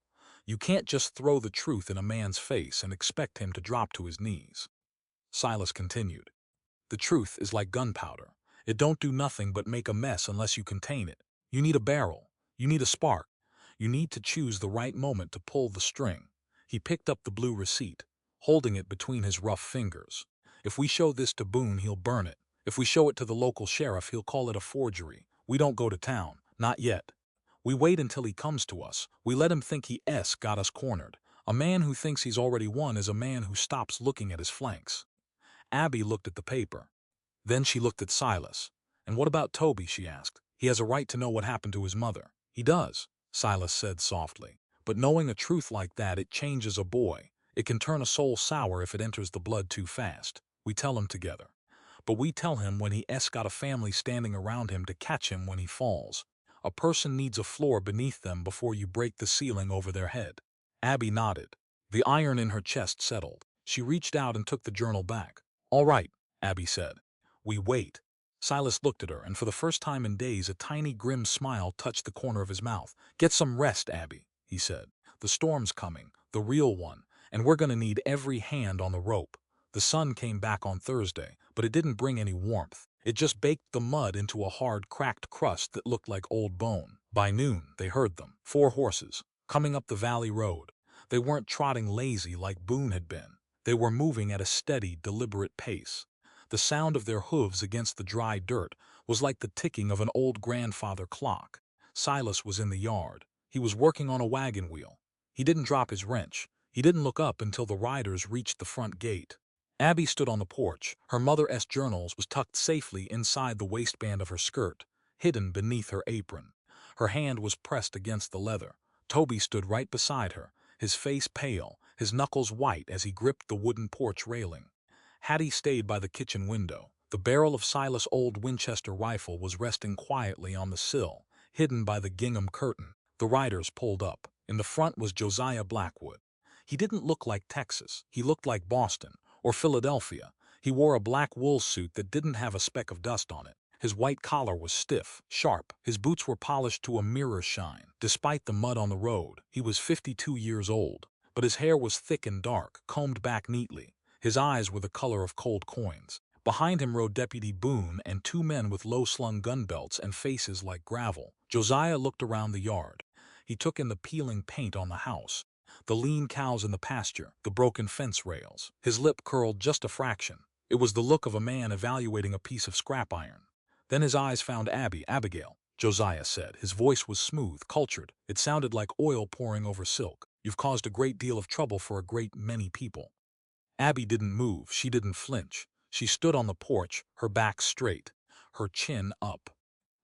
"You can't just throw the truth in a man's face and expect him to drop to his knees." Silas continued. "The truth is like gunpowder. It don't do nothing but make a mess unless you contain it. You need a barrel. You need a spark. You need to choose the right moment to pull the string." He picked up the blue receipt, holding it between his rough fingers. "If we show this to Boone, he'll burn it. If we show it to the local sheriff, he'll call it a forgery. We don't go to town. Not yet. We wait until he comes to us. We let him think he's got us cornered. A man who thinks he's already won is a man who stops looking at his flanks." Abby looked at the paper. Then she looked at Silas. "And what about Toby?" she asked. "He has a right to know what happened to his mother." "He does," Silas said softly. "But knowing a truth like that, it changes a boy. It can turn a soul sour if it enters the blood too fast. We tell him together. But we tell him when he's got a family standing around him to catch him when he falls. A person needs a floor beneath them before you break the ceiling over their head." Abby nodded. The iron in her chest settled. She reached out and took the journal back. "All right," Abby said. "We wait." Silas looked at her, and for the first time in days a tiny grim smile touched the corner of his mouth. "Get some rest, Abby," he said. "The storm's coming, the real one, and we're gonna need every hand on the rope." The sun came back on Thursday, but it didn't bring any warmth. It just baked the mud into a hard, cracked crust that looked like old bone. By noon, they heard them, 4 horses, coming up the valley road. They weren't trotting lazy like Boone had been. They were moving at a steady, deliberate pace. The sound of their hooves against the dry dirt was like the ticking of an old grandfather clock. Silas was in the yard. He was working on a wagon wheel. He didn't drop his wrench. He didn't look up until the riders reached the front gate. Abby stood on the porch. Her mother's journals was tucked safely inside the waistband of her skirt, hidden beneath her apron. Her hand was pressed against the leather. Toby stood right beside her, his face pale, his knuckles white as he gripped the wooden porch railing. Hattie stayed by the kitchen window. The barrel of Silas' old Winchester rifle was resting quietly on the sill, hidden by the gingham curtain. The riders pulled up. In the front was Josiah Blackwood. He didn't look like Texas. He looked like Boston or Philadelphia. He wore a black wool suit that didn't have a speck of dust on it. His white collar was stiff, sharp. His boots were polished to a mirror shine. Despite the mud on the road, he was 52 years old. But his hair was thick and dark, combed back neatly. His eyes were the color of cold coins. Behind him rode Deputy Boone and 2 men with low-slung gun belts and faces like gravel. Josiah looked around the yard. He took in the peeling paint on the house, the lean cows in the pasture, the broken fence rails. His lip curled just a fraction. It was the look of a man evaluating a piece of scrap iron. Then his eyes found Abby. "Abigail," Josiah said. His voice was smooth, cultured. It sounded like oil pouring over silk. "You've caused a great deal of trouble for a great many people." Abby didn't move. She didn't flinch. She stood on the porch, her back straight, her chin up.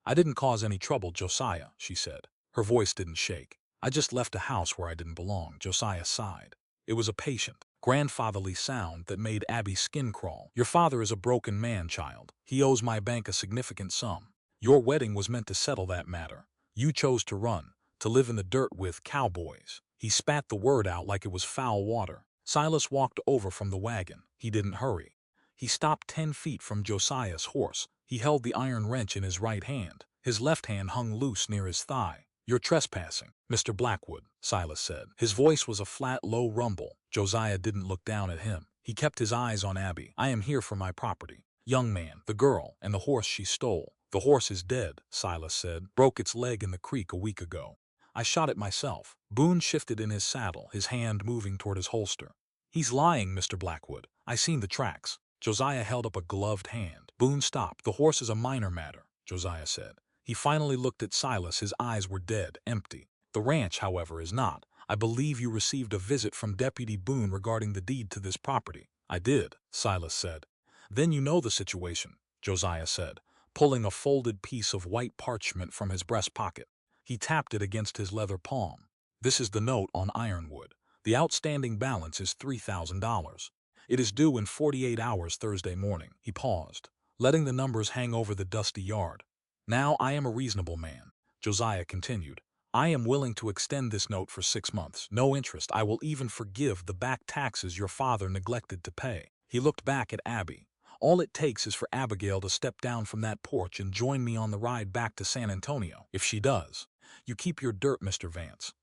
"I didn't cause any trouble, Josiah," she said. Her voice didn't shake. "I just left a house where I didn't belong." Josiah sighed. It was a patient, grandfatherly sound that made Abby's skin crawl. "Your father is a broken man, child. He owes my bank a significant sum. Your wedding was meant to settle that matter. You chose to run, to live in the dirt with cowboys." He spat the word out like it was foul water. Silas walked over from the wagon. He didn't hurry. He stopped 10 feet from Josiah's horse. He held the iron wrench in his right hand. His left hand hung loose near his thigh. "You're trespassing, Mr. Blackwood," Silas said. His voice was a flat, low rumble. Josiah didn't look down at him. He kept his eyes on Abby. "I am here for my property. Young man, the girl, and the horse she stole." "The horse is dead," Silas said. "Broke its leg in the creek a week ago. I shot it myself." Boone shifted in his saddle, his hand moving toward his holster. "He's lying, Mr. Blackwood. I seen the tracks." Josiah held up a gloved hand. Boone stopped. "The horse is a minor matter," Josiah said. He finally looked at Silas. His eyes were dead, empty. "The ranch, however, is not. I believe you received a visit from Deputy Boone regarding the deed to this property." "I did," Silas said. "Then you know the situation," Josiah said, pulling a folded piece of white parchment from his breast pocket. He tapped it against his leather palm. "This is the note on ironwood. The outstanding balance is $3,000. It is due in 48 hours Thursday morning. He paused, letting the numbers hang over the dusty yard. Now I am a reasonable man, Josiah continued. I am willing to extend this note for 6 months. No interest. I will even forgive the back taxes your father neglected to pay. He looked back at Abby. All it takes is for Abigail to step down from that porch and join me on the ride back to San Antonio. If she does, you keep your dirt, Mr. Vance.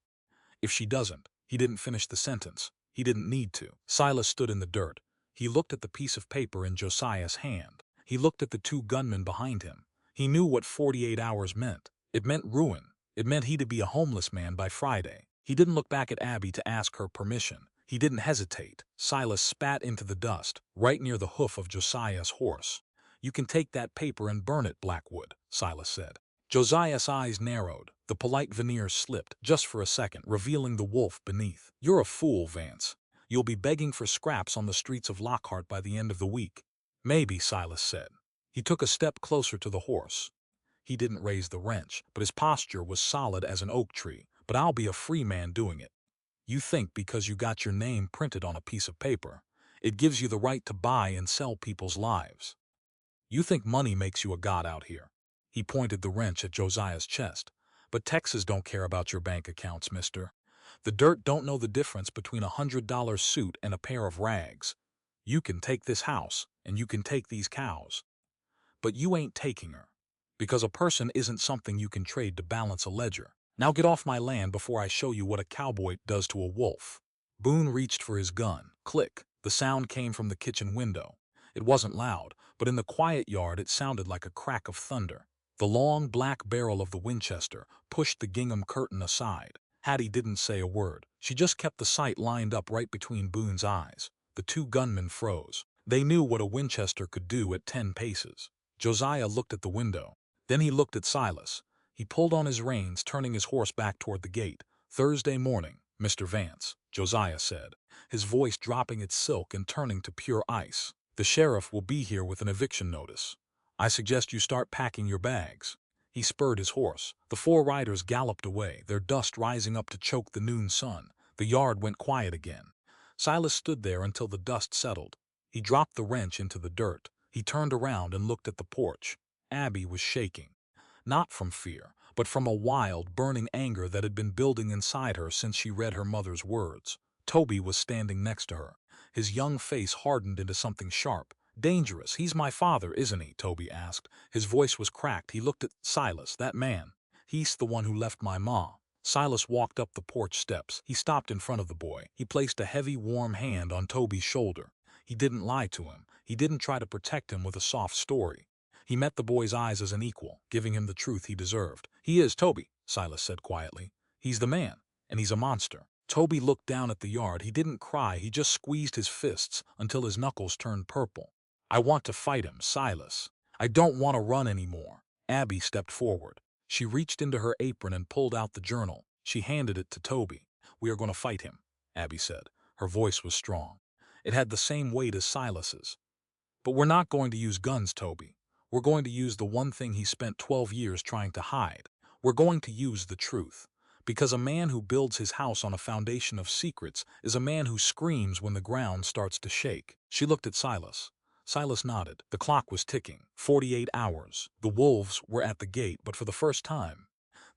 If she doesn't, he didn't finish the sentence. He didn't need to. Silas stood in the dirt. He looked at the piece of paper in Josiah's hand. He looked at the 2 gunmen behind him. He knew what 48 hours meant. It meant ruin. It meant he'd be a homeless man by Friday. He didn't look back at Abby to ask her permission. He didn't hesitate. Silas spat into the dust, right near the hoof of Josiah's horse. You can take that paper and burn it, Blackwood, Silas said. Josiah's eyes narrowed. The polite veneer slipped, just for a second, revealing the wolf beneath. You're a fool, Vance. You'll be begging for scraps on the streets of Lockhart by the end of the week. Maybe, Silas said. He took a step closer to the horse. He didn't raise the wrench, but his posture was solid as an oak tree. But I'll be a free man doing it. You think because you got your name printed on a piece of paper, it gives you the right to buy and sell people's lives. You think money makes you a god out here. He pointed the wrench at Josiah's chest. But Texas don't care about your bank accounts, mister. The dirt don't know the difference between $100 suit and a pair of rags. You can take this house, and you can take these cows. But you ain't taking her. Because a person isn't something you can trade to balance a ledger. Now get off my land before I show you what a cowboy does to a wolf. Boone reached for his gun. Click. The sound came from the kitchen window. It wasn't loud, but in the quiet yard it sounded like a crack of thunder. The long black barrel of the Winchester pushed the gingham curtain aside. Hattie didn't say a word. She just kept the sight lined up right between Boone's eyes. The 2 gunmen froze. They knew what a Winchester could do at 10 paces. Josiah looked at the window. Then he looked at Silas. He pulled on his reins, turning his horse back toward the gate. Thursday morning, Mr. Vance, Josiah said, his voice dropping its silk and turning to pure ice. The sheriff will be here with an eviction notice. I suggest you start packing your bags. He spurred his horse. The 4 riders galloped away, their dust rising up to choke the noon sun. The yard went quiet again. Silas stood there until the dust settled. He dropped the wrench into the dirt. He turned around and looked at the porch. Abby was shaking. Not from fear, but from a wild, burning anger that had been building inside her since she read her mother's words. Toby was standing next to her. His young face hardened into something sharp. Dangerous. He's my father, isn't he? Toby asked. His voice was cracked. He looked at Silas, that man. He's the one who left my ma. Silas walked up the porch steps. He stopped in front of the boy. He placed a heavy, warm hand on Toby's shoulder. He didn't lie to him. He didn't try to protect him with a soft story. He met the boy's eyes as an equal, giving him the truth he deserved. He is Toby, Silas said quietly. He's the man, and he's a monster. Toby looked down at the yard. He didn't cry. He just squeezed his fists until his knuckles turned purple. I want to fight him, Silas. I don't want to run anymore. Abby stepped forward. She reached into her apron and pulled out the journal. She handed it to Toby. We are going to fight him, Abby said. Her voice was strong. It had the same weight as Silas's. But we're not going to use guns, Toby. We're going to use the one thing he spent 12 years trying to hide. We're going to use the truth. Because a man who builds his house on a foundation of secrets is a man who screams when the ground starts to shake. She looked at Silas. Silas nodded. The clock was ticking. 48 hours. The wolves were at the gate, but for the first time,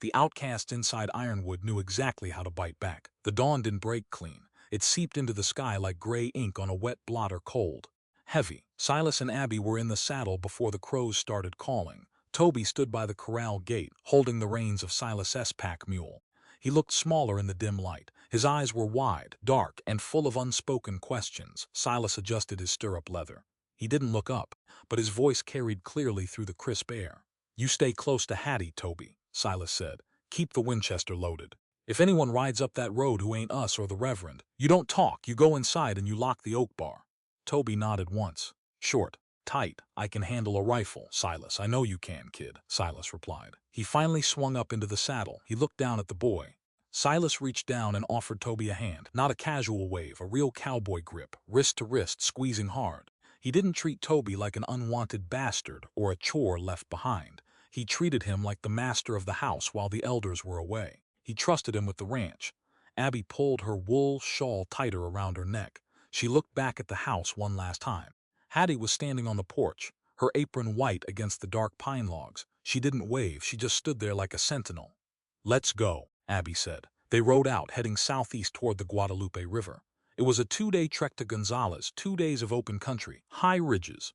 the outcasts inside Ironwood knew exactly how to bite back. The dawn didn't break clean. It seeped into the sky like gray ink on a wet blotter, cold, heavy. Silas and Abby were in the saddle before the crows started calling. Toby stood by the corral gate, holding the reins of Silas's pack mule. He looked smaller in the dim light. His eyes were wide, dark, and full of unspoken questions. Silas adjusted his stirrup leather. He didn't look up, but his voice carried clearly through the crisp air. You stay close to Hattie, Toby, Silas said. Keep the Winchester loaded. If anyone rides up that road who ain't us or the Reverend, you don't talk, you go inside and you lock the oak bar. Toby nodded once. Short, tight, I can handle a rifle, Silas. I know you can, kid, Silas replied. He finally swung up into the saddle. He looked down at the boy. Silas reached down and offered Toby a hand. Not a casual wave, a real cowboy grip, wrist to wrist, squeezing hard. He didn't treat Toby like an unwanted bastard or a chore left behind. He treated him like the master of the house while the elders were away. He trusted him with the ranch. Abby pulled her wool shawl tighter around her neck. She looked back at the house one last time. Hattie was standing on the porch, her apron white against the dark pine logs. She didn't wave, she just stood there like a sentinel. "Let's go," Abby said. They rode out, heading southeast toward the Guadalupe River. It was a 2-day trek to Gonzales, 2 days of open country, high ridges,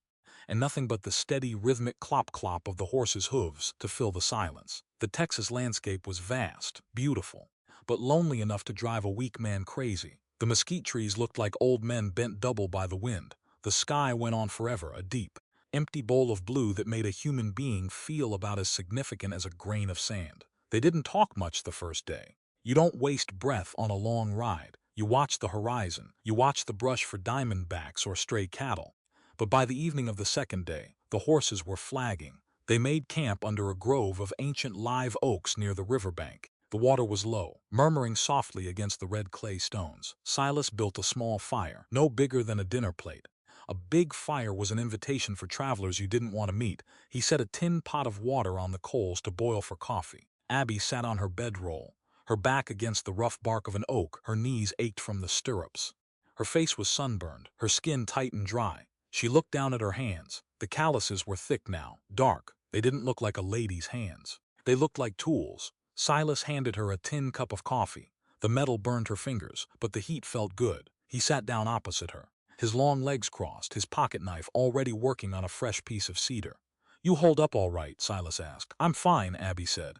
and nothing but the steady, rhythmic clop-clop of the horses' hooves to fill the silence. The Texas landscape was vast, beautiful, but lonely enough to drive a weak man crazy. The mesquite trees looked like old men bent double by the wind. The sky went on forever, a deep, empty bowl of blue that made a human being feel about as significant as a grain of sand. They didn't talk much the first day. You don't waste breath on a long ride. You watch the horizon. You watch the brush for diamondbacks or stray cattle. But by the evening of the second day, the horses were flagging. They made camp under a grove of ancient live oaks near the riverbank. The water was low, murmuring softly against the red clay stones. Silas built a small fire, no bigger than a dinner plate. A big fire was an invitation for travelers you didn't want to meet. He set a tin pot of water on the coals to boil for coffee. Abby sat on her bedroll, her back against the rough bark of an oak. Her knees ached from the stirrups. Her face was sunburned, her skin tight and dry. She looked down at her hands. The calluses were thick now, dark. They didn't look like a lady's hands. They looked like tools. Silas handed her a tin cup of coffee. The metal burned her fingers, but the heat felt good. He sat down opposite her, his long legs crossed, his pocket knife already working on a fresh piece of cedar. "You hold up all right?" Silas asked. "I'm fine," Abby said.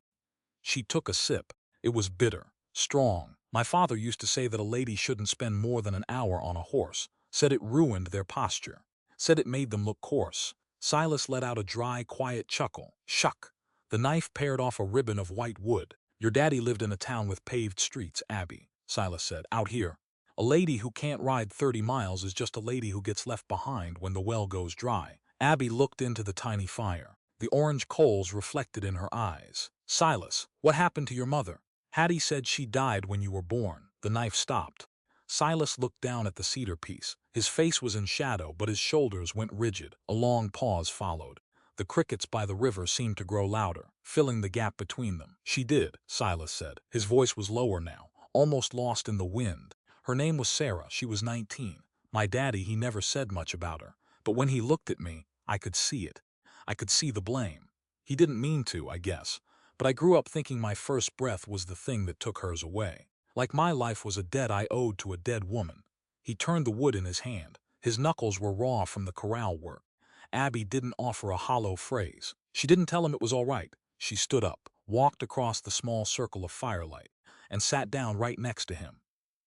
She took a sip. It was bitter, strong. "My father used to say that a lady shouldn't spend more than an hour on a horse. Said it ruined their posture. Said it made them look coarse." Silas let out a dry, quiet chuckle. "Shuck." The knife pared off a ribbon of white wood. "Your daddy lived in a town with paved streets, Abby," Silas said. "Out here, a lady who can't ride 30 miles is just a lady who gets left behind when the well goes dry." Abby looked into the tiny fire. The orange coals reflected in her eyes. "Silas, what happened to your mother?" "Hattie said she died when you were born." The knife stopped. Silas looked down at the cedar piece. His face was in shadow, but his shoulders went rigid. A long pause followed. The crickets by the river seemed to grow louder, filling the gap between them. "She did," Silas said. His voice was lower now, almost lost in the wind. "Her name was Sarah. She was 19. My daddy, he never said much about her. But when he looked at me, I could see it. I could see the blame. He didn't mean to, I guess. But I grew up thinking my first breath was the thing that took hers away. Like my life was a debt I owed to a dead woman." He turned the wood in his hand. His knuckles were raw from the corral work. Abby didn't offer a hollow phrase. She didn't tell him it was all right. She stood up, walked across the small circle of firelight, and sat down right next to him.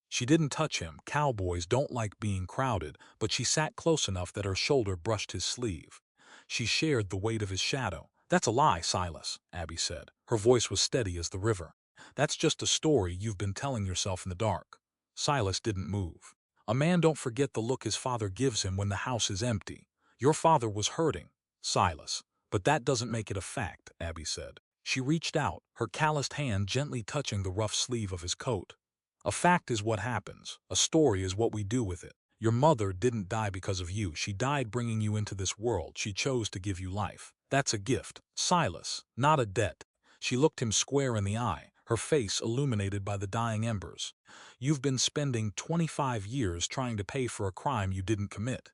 She didn't touch him. Cowboys don't like being crowded, but she sat close enough that her shoulder brushed his sleeve. She shared the weight of his shadow. "That's a lie, Silas," Abby said. Her voice was steady as the river. "That's just a story you've been telling yourself in the dark." Silas didn't move. "A man don't forget the look his father gives him when the house is empty. Your father was hurting, Silas. But that doesn't make it a fact," Abby said. She reached out, her calloused hand gently touching the rough sleeve of his coat. "A fact is what happens. A story is what we do with it. Your mother didn't die because of you. She died bringing you into this world. She chose to give you life. That's a gift, Silas, not a debt." She looked him square in the eye, her face illuminated by the dying embers. "You've been spending 25 years trying to pay for a crime you didn't commit.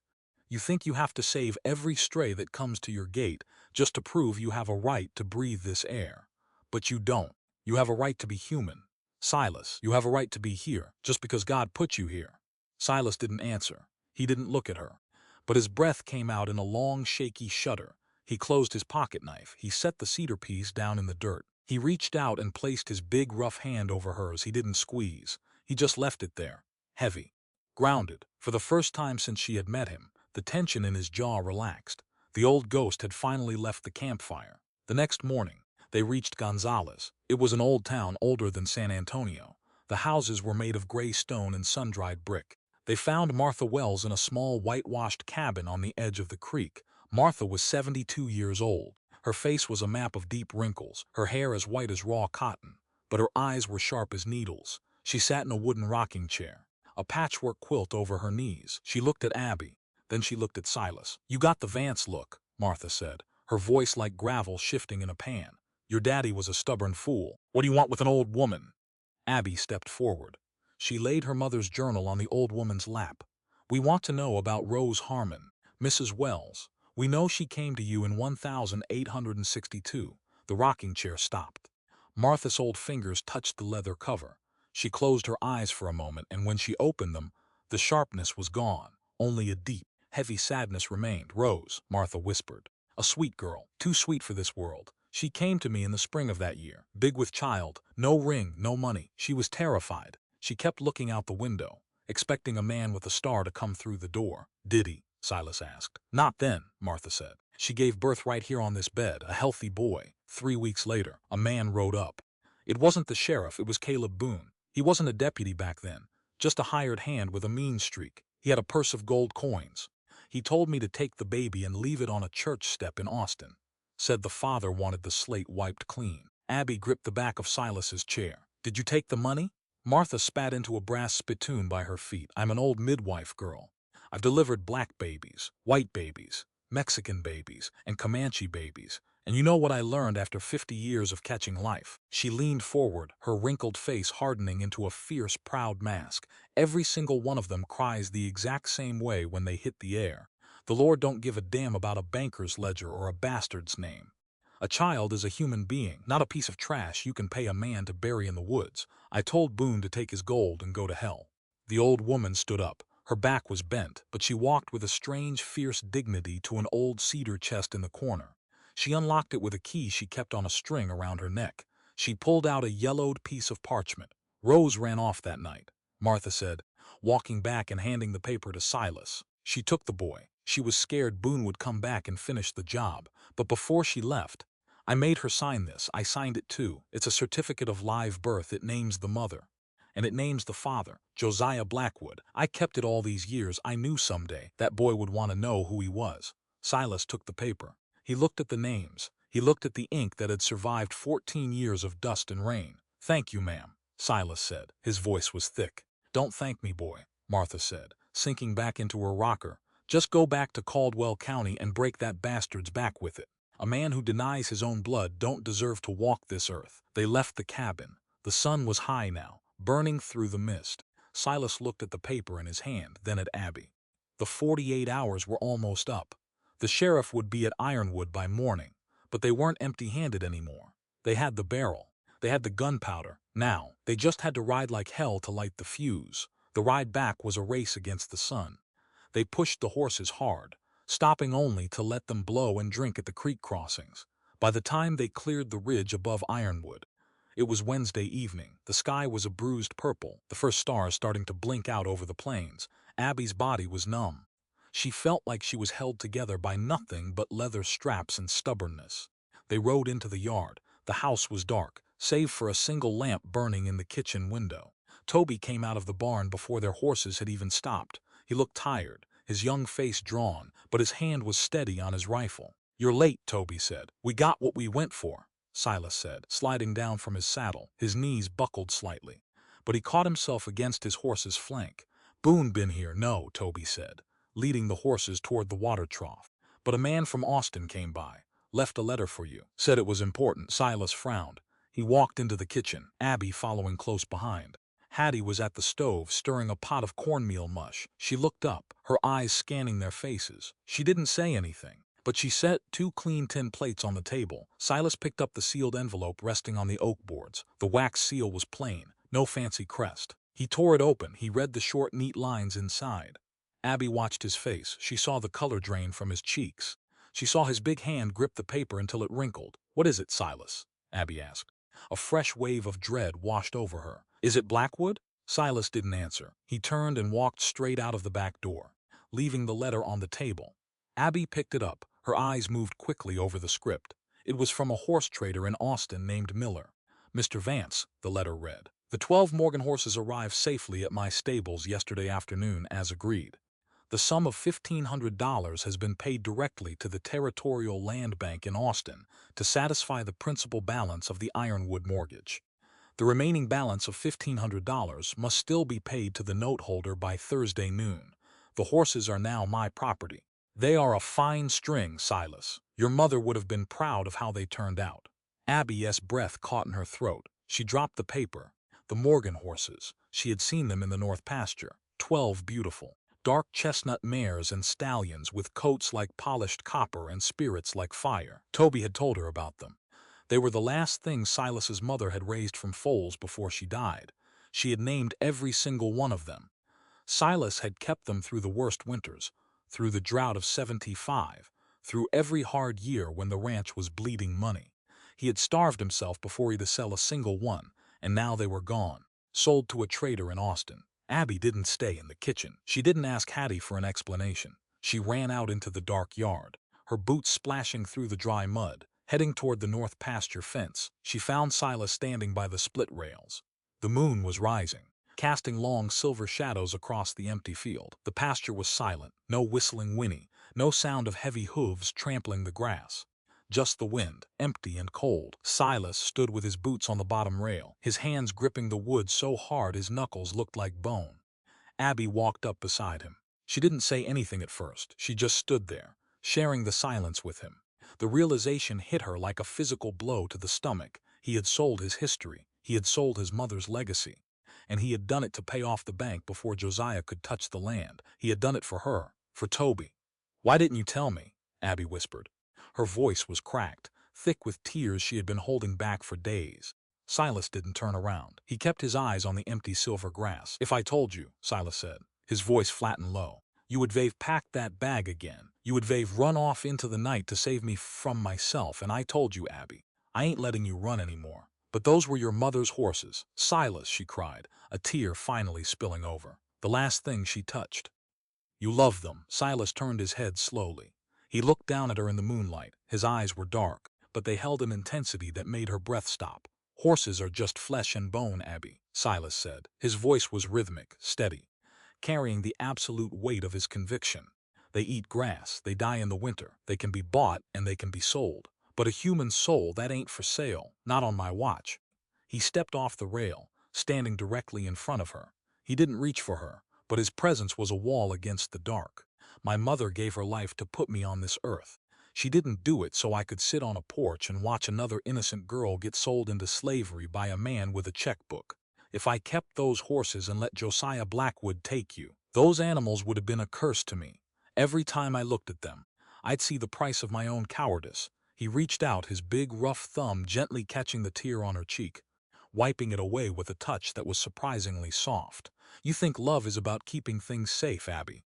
You think you have to save every stray that comes to your gate just to prove you have a right to breathe this air. But you don't. You have a right to be human. Silas, you have a right to be here, just because God put you here." Silas didn't answer. He didn't look at her. But his breath came out in a long, shaky shudder. He closed his pocket knife. He set the cedar piece down in the dirt. He reached out and placed his big, rough hand over hers. He didn't squeeze. He just left it there, heavy, grounded. For the first time since she had met him, the tension in his jaw relaxed. The old ghost had finally left the campfire. The next morning, they reached Gonzales. It was an old town, older than San Antonio. The houses were made of gray stone and sun-dried brick. They found Martha Wells in a small whitewashed cabin on the edge of the creek. Martha was 72 years old. Her face was a map of deep wrinkles, her hair as white as raw cotton, but her eyes were sharp as needles. She sat in a wooden rocking chair, a patchwork quilt over her knees. She looked at Abby. Then she looked at Silas. "You got the Vance look," Martha said, her voice like gravel shifting in a pan. "Your daddy was a stubborn fool. What do you want with an old woman?" Abby stepped forward. She laid her mother's journal on the old woman's lap. "We want to know about Rose Harmon, Mrs. Wells. We know she came to you in 1862. The rocking chair stopped. Martha's old fingers touched the leather cover. She closed her eyes for a moment, and when she opened them, the sharpness was gone. Only a deep, heavy sadness remained. "Rose," Martha whispered. "A sweet girl, too sweet for this world. She came to me in the spring of that year, big with child, no ring, no money. She was terrified. She kept looking out the window, expecting a man with a star to come through the door." "Did he?" Silas asked. "Not then," Martha said. "She gave birth right here on this bed, a healthy boy. 3 weeks later, a man rode up. It wasn't the sheriff, it was Caleb Boone. He wasn't a deputy back then, just a hired hand with a mean streak. He had a purse of gold coins. He told me to take the baby and leave it on a church step in Austin. Said the father wanted the slate wiped clean." Abby gripped the back of Silas's chair. "Did you take the money?" Martha spat into a brass spittoon by her feet. "I'm an old midwife girl. I've delivered black babies, white babies, Mexican babies, and Comanche babies. And you know what I learned after 50 years of catching life?" She leaned forward, her wrinkled face hardening into a fierce, proud mask. "Every single one of them cries the exact same way when they hit the air. The Lord don't give a damn about a banker's ledger or a bastard's name. A child is a human being, not a piece of trash you can pay a man to bury in the woods. I told Boone to take his gold and go to hell." The old woman stood up. Her back was bent, but she walked with a strange, fierce dignity to an old cedar chest in the corner. She unlocked it with a key she kept on a string around her neck. She pulled out a yellowed piece of parchment. "Rose ran off that night," Martha said, walking back and handing the paper to Silas. "She took the boy. She was scared Boone would come back and finish the job. But before she left, I made her sign this. I signed it too. It's a certificate of live birth. It names the mother. And it names the father, Josiah Blackwood. I kept it all these years. I knew someday that boy would want to know who he was." Silas took the paper. He looked at the names. He looked at the ink that had survived 14 years of dust and rain. "Thank you, ma'am," Silas said. His voice was thick. "Don't thank me, boy," Martha said, sinking back into her rocker. "Just go back to Caldwell County and break that bastard's back with it. A man who denies his own blood don't deserve to walk this earth." They left the cabin. The sun was high now, burning through the mist. Silas looked at the paper in his hand, then at Abby. The 48 hours were almost up. The sheriff would be at Ironwood by morning, but they weren't empty-handed anymore. They had the barrel. They had the gunpowder. Now, they just had to ride like hell to light the fuse. The ride back was a race against the sun. They pushed the horses hard, stopping only to let them blow and drink at the creek crossings. By the time they cleared the ridge above Ironwood, it was Wednesday evening. The sky was a bruised purple, the first stars starting to blink out over the plains. Abby's body was numb. She felt like she was held together by nothing but leather straps and stubbornness. They rode into the yard. The house was dark, save for a single lamp burning in the kitchen window. Toby came out of the barn before their horses had even stopped. He looked tired, his young face drawn, but his hand was steady on his rifle. "You're late," Toby said. "We got what we went for," Silas said, sliding down from his saddle. His knees buckled slightly, but he caught himself against his horse's flank. "Boone been here?" "No," Toby said, leading the horses toward the water trough. "But a man from Austin came by. Left a letter for you. Said it was important." Silas frowned. He walked into the kitchen, Abby following close behind. Hattie was at the stove, stirring a pot of cornmeal mush. She looked up, her eyes scanning their faces. She didn't say anything, but she set 2 clean tin plates on the table. Silas picked up the sealed envelope resting on the oak boards. The wax seal was plain, no fancy crest. He tore it open. He read the short, neat lines inside. Abby watched his face. She saw the color drain from his cheeks. She saw his big hand grip the paper until it wrinkled. "What is it, Silas?" Abby asked. A fresh wave of dread washed over her. "Is it Blackwood?" Silas didn't answer. He turned and walked straight out of the back door, leaving the letter on the table. Abby picked it up. Her eyes moved quickly over the script. It was from a horse trader in Austin named Miller. "Mr. Vance," the letter read, "the 12 Morgan horses arrived safely at my stables yesterday afternoon as agreed. The sum of $1,500 has been paid directly to the Territorial Land Bank in Austin to satisfy the principal balance of the Ironwood mortgage. The remaining balance of $1,500 must still be paid to the note holder by Thursday noon. The horses are now my property. They are a fine string, Silas. Your mother would have been proud of how they turned out." Abby's breath caught in her throat. She dropped the paper. The Morgan horses. She had seen them in the north pasture. 12 beautiful, dark chestnut mares and stallions with coats like polished copper and spirits like fire. Toby had told her about them. They were the last things Silas's mother had raised from foals before she died. She had named every single one of them. Silas had kept them through the worst winters, through the drought of '75, through every hard year when the ranch was bleeding money. He had starved himself before he to sell a single one, and now they were gone, sold to a trader in Austin. Abby didn't stay in the kitchen. She didn't ask Hattie for an explanation. She ran out into the dark yard, her boots splashing through the dry mud. Heading toward the north pasture fence, she found Silas standing by the split rails. The moon was rising, casting long silver shadows across the empty field. The pasture was silent, no whistling whinny, no sound of heavy hooves trampling the grass. Just the wind, empty and cold. Silas stood with his boots on the bottom rail, his hands gripping the wood so hard his knuckles looked like bone. Abby walked up beside him. She didn't say anything at first. She just stood there, sharing the silence with him. The realization hit her like a physical blow to the stomach. He had sold his history. He had sold his mother's legacy. And he had done it to pay off the bank before Josiah could touch the land. He had done it for her, for Toby. "Why didn't you tell me?" Abby whispered. Her voice was cracked, thick with tears she had been holding back for days. Silas didn't turn around. He kept his eyes on the empty silver grass. "If I told you," Silas said, his voice flat and low, "you would have packed that bag again. You would have run off into the night to save me from myself, and I told you, Abby, I ain't letting you run anymore. But those were your mother's horses." "Silas," she cried, a tear finally spilling over. The last thing she touched. "You love them." Silas turned his head slowly. He looked down at her in the moonlight. His eyes were dark, but they held an intensity that made her breath stop. "Horses are just flesh and bone, Abby," Silas said. His voice was rhythmic, steady, carrying the absolute weight of his conviction. "They eat grass, they die in the winter, they can be bought and they can be sold. But a human soul, that ain't for sale, not on my watch." He stepped off the rail, standing directly in front of her. He didn't reach for her, but his presence was a wall against the dark. "My mother gave her life to put me on this earth. She didn't do it so I could sit on a porch and watch another innocent girl get sold into slavery by a man with a checkbook. If I kept those horses and let Josiah Blackwood take you, those animals would have been a curse to me. Every time I looked at them, I'd see the price of my own cowardice." He reached out, his big rough thumb gently catching the tear on her cheek, wiping it away with a touch that was surprisingly soft. "You think love is about keeping things safe, Abby.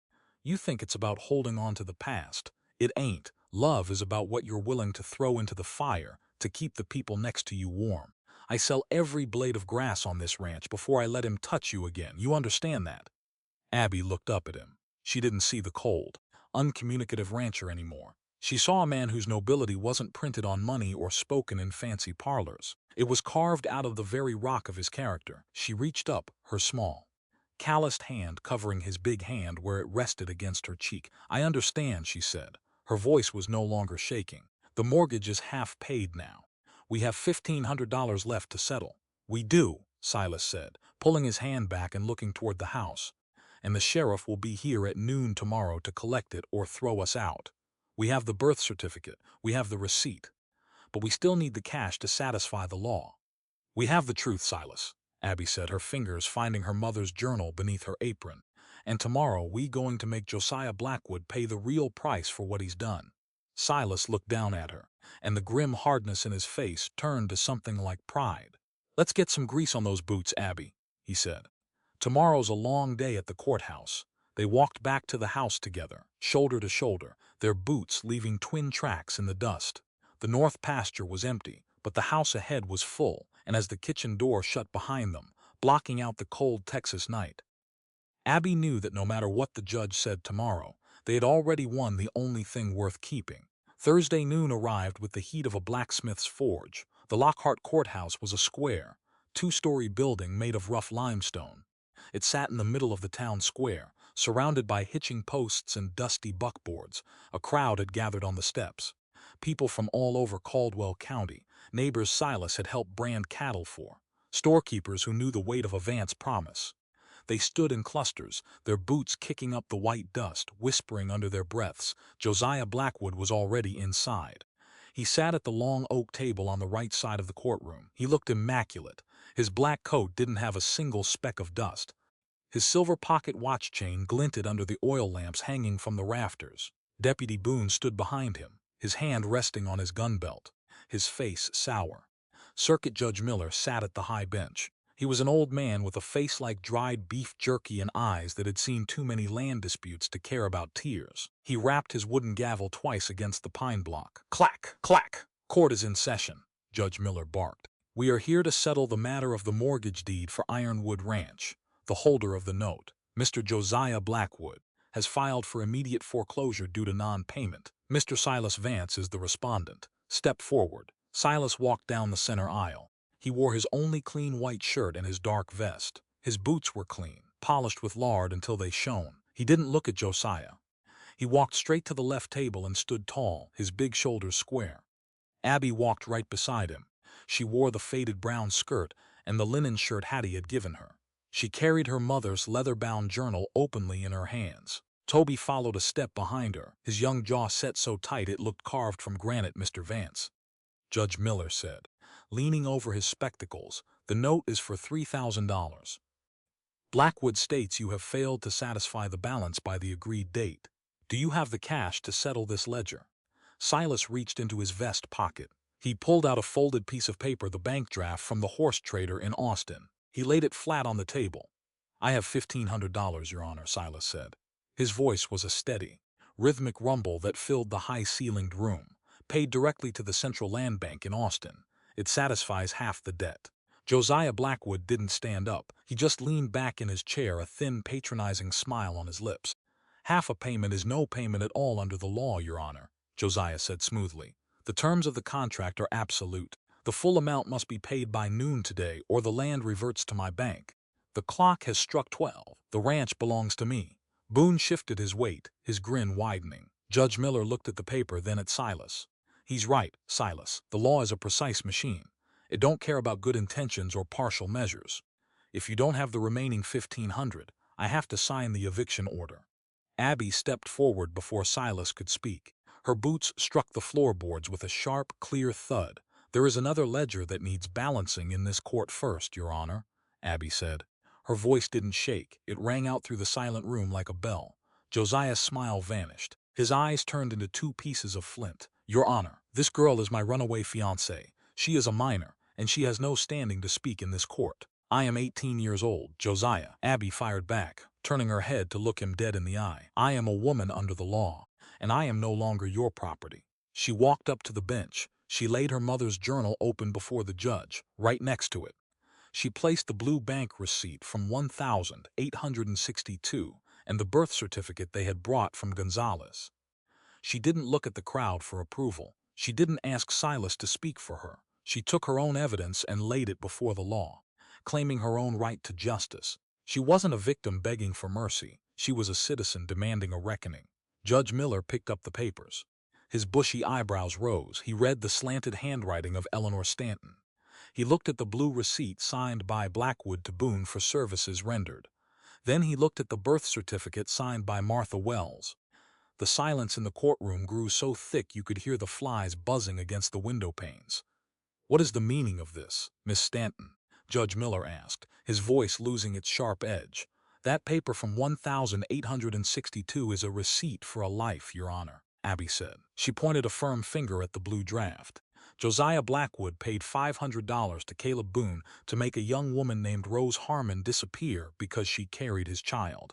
You think it's about holding on to the past. It ain't. Love is about what you're willing to throw into the fire to keep the people next to you warm. I sell every blade of grass on this ranch before I let him touch you again. You understand that?" Abby looked up at him. She didn't see the cold, uncommunicative rancher anymore. She saw a man whose nobility wasn't printed on money or spoken in fancy parlors. It was carved out of the very rock of his character. She reached up, her small, calloused hand covering his big hand where it rested against her cheek. "I understand," she said. Her voice was no longer shaking. "The mortgage is half paid now. We have $1,500 left to settle." "We do," Silas said, pulling his hand back and looking toward the house. "And the sheriff will be here at noon tomorrow to collect it or throw us out. We have the birth certificate, we have the receipt, but we still need the cash to satisfy the law." "We have the truth, Silas," Abby said, her fingers finding her mother's journal beneath her apron. "And tomorrow we going to make Josiah Blackwood pay the real price for what he's done." Silas looked down at her, and the grim hardness in his face turned to something like pride. "Let's get some grease on those boots, Abby," he said. "Tomorrow's a long day at the courthouse." They walked back to the house together, shoulder to shoulder, their boots leaving twin tracks in the dust. The north pasture was empty, but the house ahead was full, and as the kitchen door shut behind them, blocking out the cold Texas night, Abby knew that no matter what the judge said tomorrow, they had already won the only thing worth keeping. Thursday noon arrived with the heat of a blacksmith's forge. The Lockhart Courthouse was a square, two-story building made of rough limestone. It sat in the middle of the town square, surrounded by hitching posts and dusty buckboards. A crowd had gathered on the steps. People from all over Caldwell County, neighbors Silas had helped brand cattle for, storekeepers who knew the weight of a Vance promise. They stood in clusters, their boots kicking up the white dust, whispering under their breaths. Josiah Blackwood was already inside. He sat at the long oak table on the right side of the courtroom. He looked immaculate, His black coat didn't have a single speck of dust. His silver pocket watch chain glinted under the oil lamps hanging from the rafters. Deputy Boone stood behind him, his hand resting on his gun belt, his face sour. Circuit Judge Miller sat at the high bench. He was an old man with a face like dried beef jerky and eyes that had seen too many land disputes to care about tears. He rapped his wooden gavel twice against the pine block. Clack! Clack! Court is in session, Judge Miller barked. We are here to settle the matter of the mortgage deed for Ironwood Ranch. The holder of the note, Mr. Josiah Blackwood, has filed for immediate foreclosure due to non-payment. Mr. Silas Vance is the respondent. Step forward. Silas walked down the center aisle. He wore his only clean white shirt and his dark vest. His boots were clean, polished with lard until they shone. He didn't look at Josiah. He walked straight to the left table and stood tall, his big shoulders square. Abby walked right beside him. She wore the faded brown skirt and the linen shirt Hattie had given her. She carried her mother's leather-bound journal openly in her hands. Toby followed a step behind her, his young jaw set so tight it looked carved from granite. Mr. Vance, Judge Miller said, leaning over his spectacles, the note is for $3,000. Blackwood states you have failed to satisfy the balance by the agreed date. Do you have the cash to settle this ledger? Silas reached into his vest pocket. He pulled out a folded piece of paper, the bank draft from the horse trader in Austin. He laid it flat on the table. I have $1,500, Your Honor, Silas said. His voice was a steady, rhythmic rumble that filled the high-ceilinged room. Paid directly to the Central Land Bank in Austin. It satisfies half the debt. Josiah Blackwood didn't stand up. He just leaned back in his chair, a thin, patronizing smile on his lips. Half a payment is no payment at all under the law, Your Honor, Josiah said smoothly. The terms of the contract are absolute. The full amount must be paid by noon today or the land reverts to my bank. The clock has struck 12. The ranch belongs to me. Boone shifted his weight, his grin widening. Judge Miller looked at the paper, then at Silas. He's right, Silas. The law is a precise machine. It don't care about good intentions or partial measures. If you don't have the remaining $1,500, I have to sign the eviction order. Abby stepped forward before Silas could speak. Her boots struck the floorboards with a sharp, clear thud. There is another ledger that needs balancing in this court first, Your Honor, Abby said. Her voice didn't shake. It rang out through the silent room like a bell. Josiah's smile vanished. His eyes turned into two pieces of flint. Your Honor, this girl is my runaway fiancée. She is a minor, and she has no standing to speak in this court. I am 18 years old, Josiah. Abby fired back, turning her head to look him dead in the eye. I am a woman under the law, and I am no longer your property. She walked up to the bench. She laid her mother's journal open before the judge, right next to it. She placed the blue bank receipt from 1,862 and the birth certificate they had brought from Gonzales. She didn't look at the crowd for approval. She didn't ask Silas to speak for her. She took her own evidence and laid it before the law, claiming her own right to justice. She wasn't a victim begging for mercy. She was a citizen demanding a reckoning. Judge Miller picked up the papers. His bushy eyebrows rose. He read the slanted handwriting of Eleanor Stanton. He looked at the blue receipt signed by Blackwood to Boone for services rendered. Then he looked at the birth certificate signed by Martha Wells. The silence in the courtroom grew so thick you could hear the flies buzzing against the window panes. What is the meaning of this, Miss Stanton? Judge Miller asked, his voice losing its sharp edge. That paper from 1,862 is a receipt for a life, Your Honor, Abby said. She pointed a firm finger at the blue draft. Josiah Blackwood paid $500 to Caleb Boone to make a young woman named Rose Harmon disappear because she carried his child.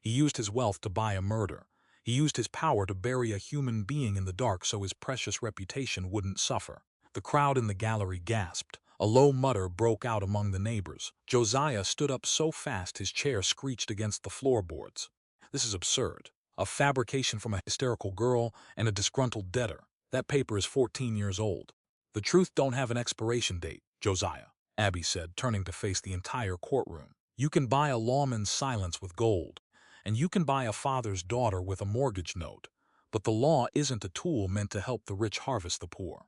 He used his wealth to buy a murder. He used his power to bury a human being in the dark so his precious reputation wouldn't suffer. The crowd in the gallery gasped. A low mutter broke out among the neighbors. Josiah stood up so fast his chair screeched against the floorboards. This is absurd. A fabrication from a hysterical girl and a disgruntled debtor. That paper is 14 years old. The truth don't have an expiration date, Josiah, Abby said, turning to face the entire courtroom. You can buy a lawman's silence with gold, and you can buy a father's daughter with a mortgage note, but the law isn't a tool meant to help the rich harvest the poor.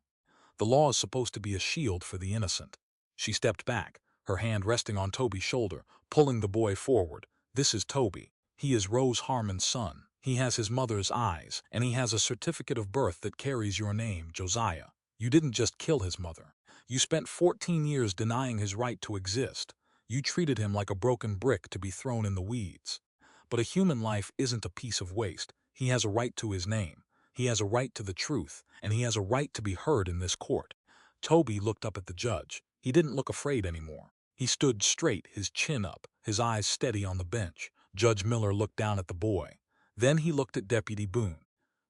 The law is supposed to be a shield for the innocent. She stepped back, her hand resting on Toby's shoulder, pulling the boy forward. This is Toby. He is Rose Harmon's son. He has his mother's eyes, and he has a certificate of birth that carries your name, Josiah. You didn't just kill his mother. You spent 14 years denying his right to exist. You treated him like a broken brick to be thrown in the weeds. But a human life isn't a piece of waste. He has a right to his name. He has a right to the truth, and he has a right to be heard in this court. Toby looked up at the judge. He didn't look afraid anymore. He stood straight, his chin up, his eyes steady on the bench. Judge Miller looked down at the boy. Then he looked at Deputy Boone.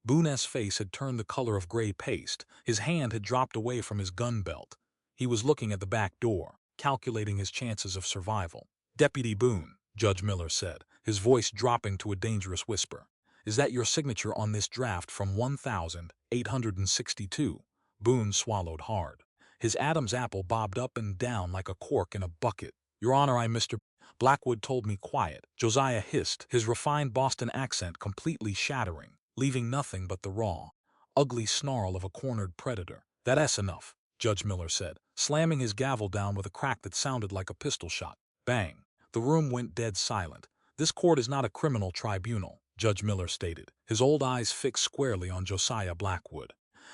Boone's face had turned the color of gray paste. His hand had dropped away from his gun belt. He was looking at the back door, calculating his chances of survival. "Deputy Boone," Judge Miller said, his voice dropping to a dangerous whisper, "is that your signature on this draft from 1862? Boone swallowed hard. His Adam's apple bobbed up and down like a cork in a bucket. "Your Honor, Mr. Blackwood told me quiet," Josiah hissed, his refined Boston accent completely shattering, leaving nothing but the raw, ugly snarl of a cornered predator. "That's enough," Judge Miller said, slamming his gavel down with a crack that sounded like a pistol shot. Bang! The room went dead silent. "This court is not a criminal tribunal," Judge Miller stated, his old eyes fixed squarely on Josiah Blackwood.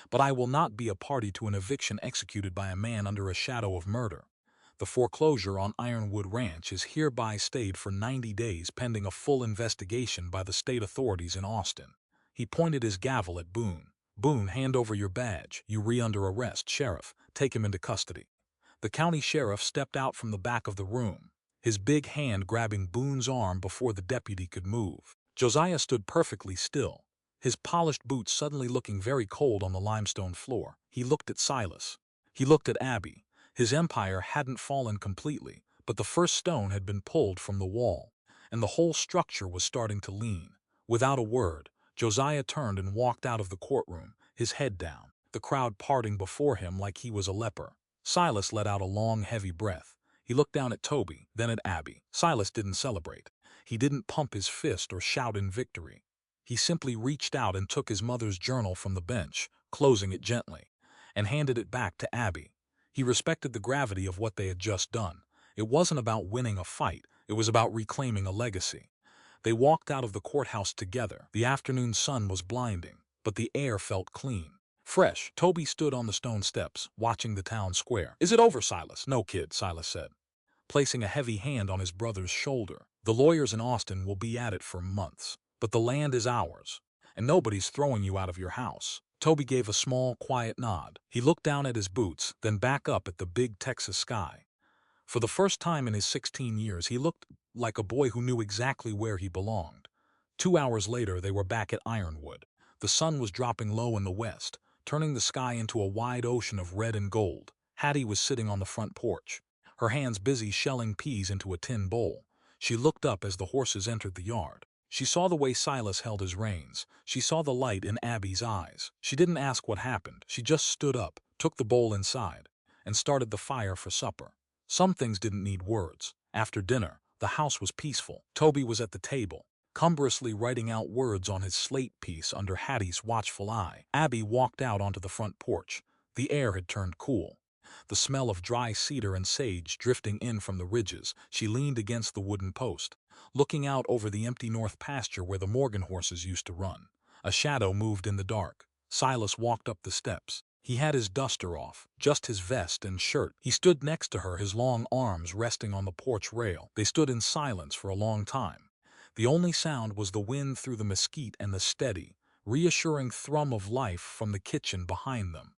"But I will not be a party to an eviction executed by a man under a shadow of murder. The foreclosure on Ironwood Ranch is hereby stayed for 90 days pending a full investigation by the state authorities in Austin." He pointed his gavel at Boone. "Boone, hand over your badge. You're under arrest, Sheriff. Take him into custody." The county sheriff stepped out from the back of the room, his big hand grabbing Boone's arm before the deputy could move. Josiah stood perfectly still, his polished boots suddenly looking very cold on the limestone floor. He looked at Silas. He looked at Abby. His empire hadn't fallen completely, but the first stone had been pulled from the wall, and the whole structure was starting to lean. Without a word, Josiah turned and walked out of the courtroom, his head down, the crowd parting before him like he was a leper. Silas let out a long, heavy breath. He looked down at Toby, then at Abby. Silas didn't celebrate. He didn't pump his fist or shout in victory. He simply reached out and took his mother's journal from the bench, closing it gently, and handed it back to Abby. He respected the gravity of what they had just done. It wasn't about winning a fight. It was about reclaiming a legacy. They walked out of the courthouse together. The afternoon sun was blinding, but the air felt clean, fresh. Toby stood on the stone steps, watching the town square. "Is it over, Silas?" "No, kid," Silas said, placing a heavy hand on his brother's shoulder. "The lawyers in Austin will be at it for months, but the land is ours, and nobody's throwing you out of your house." Toby gave a small, quiet nod. He looked down at his boots, then back up at the big Texas sky. For the first time in his 16 years, he looked like a boy who knew exactly where he belonged. 2 hours later, they were back at Ironwood. The sun was dropping low in the west, turning the sky into a wide ocean of red and gold. Hattie was sitting on the front porch, her hands busy shelling peas into a tin bowl. She looked up as the horses entered the yard. She saw the way Silas held his reins. She saw the light in Abby's eyes. She didn't ask what happened. She just stood up, took the bowl inside, and started the fire for supper. Some things didn't need words. After dinner, the house was peaceful. Toby was at the table, cumbrously writing out words on his slate piece under Hattie's watchful eye. Abby walked out onto the front porch. The air had turned cool, the smell of dry cedar and sage drifting in from the ridges. She leaned against the wooden post, looking out over the empty north pasture where the Morgan horses used to run. A shadow moved in the dark. Silas walked up the steps. He had his duster off, just his vest and shirt. He stood next to her, his long arms resting on the porch rail. They stood in silence for a long time. The only sound was the wind through the mesquite and the steady, reassuring thrum of life from the kitchen behind them.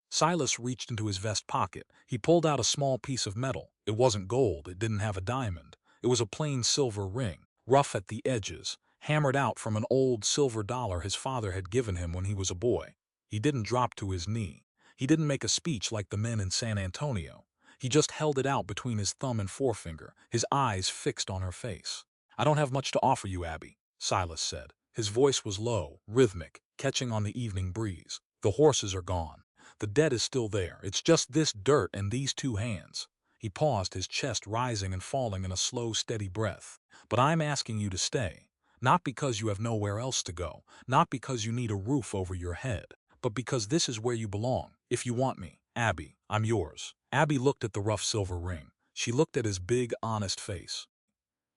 Silas reached into his vest pocket. He pulled out a small piece of metal. It wasn't gold. It didn't have a diamond. It was a plain silver ring, rough at the edges, hammered out from an old silver dollar his father had given him when he was a boy. He didn't drop to his knee. He didn't make a speech like the men in San Antonio. He just held it out between his thumb and forefinger, his eyes fixed on her face. "I don't have much to offer you, Abby," Silas said. His voice was low, rhythmic, catching on the evening breeze. "The horses are gone. The debt is still there. It's just this dirt and these two hands." He paused, his chest rising and falling in a slow, steady breath. "But I'm asking you to stay. Not because you have nowhere else to go. Not because you need a roof over your head. But because this is where you belong. If you want me, Abby, I'm yours." Abby looked at the rough silver ring. She looked at his big, honest face.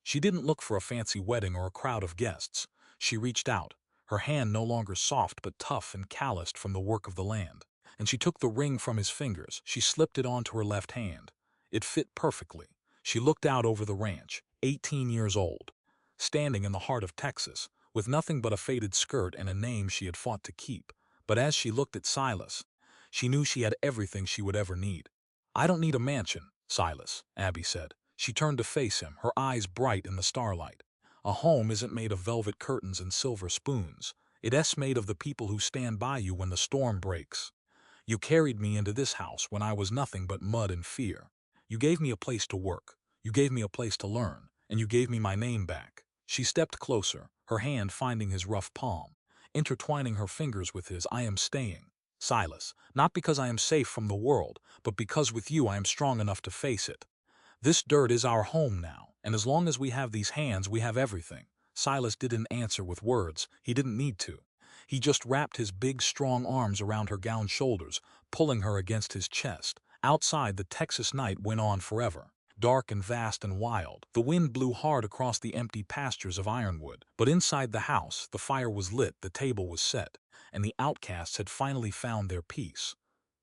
She didn't look for a fancy wedding or a crowd of guests. She reached out, her hand no longer soft but tough and calloused from the work of the land. and she took the ring from his fingers. She slipped it onto her left hand. It fit perfectly. She looked out over the ranch, 18 years old, standing in the heart of Texas, with nothing but a faded skirt and a name she had fought to keep. But as she looked at Silas, she knew she had everything she would ever need. "I don't need a mansion, Silas," Abby said. She turned to face him, her eyes bright in the starlight. "A home isn't made of velvet curtains and silver spoons. It's made of the people who stand by you when the storm breaks. You carried me into this house when I was nothing but mud and fear. You gave me a place to work. You gave me a place to learn. And you gave me my name back." She stepped closer, her hand finding his rough palm, intertwining her fingers with his. "I am staying, Silas, not because I am safe from the world, but because with you I am strong enough to face it. This dirt is our home now, and as long as we have these hands, we have everything." Silas didn't answer with words. He didn't need to. He just wrapped his big, strong arms around her gowned shoulders, pulling her against his chest. Outside, the Texas night went on forever, dark and vast and wild. The wind blew hard across the empty pastures of Ironwood. But inside the house, the fire was lit, the table was set, and the outcasts had finally found their peace.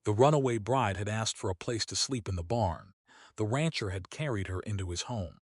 The runaway bride had asked for a place to sleep in the barn. The rancher had carried her into his home,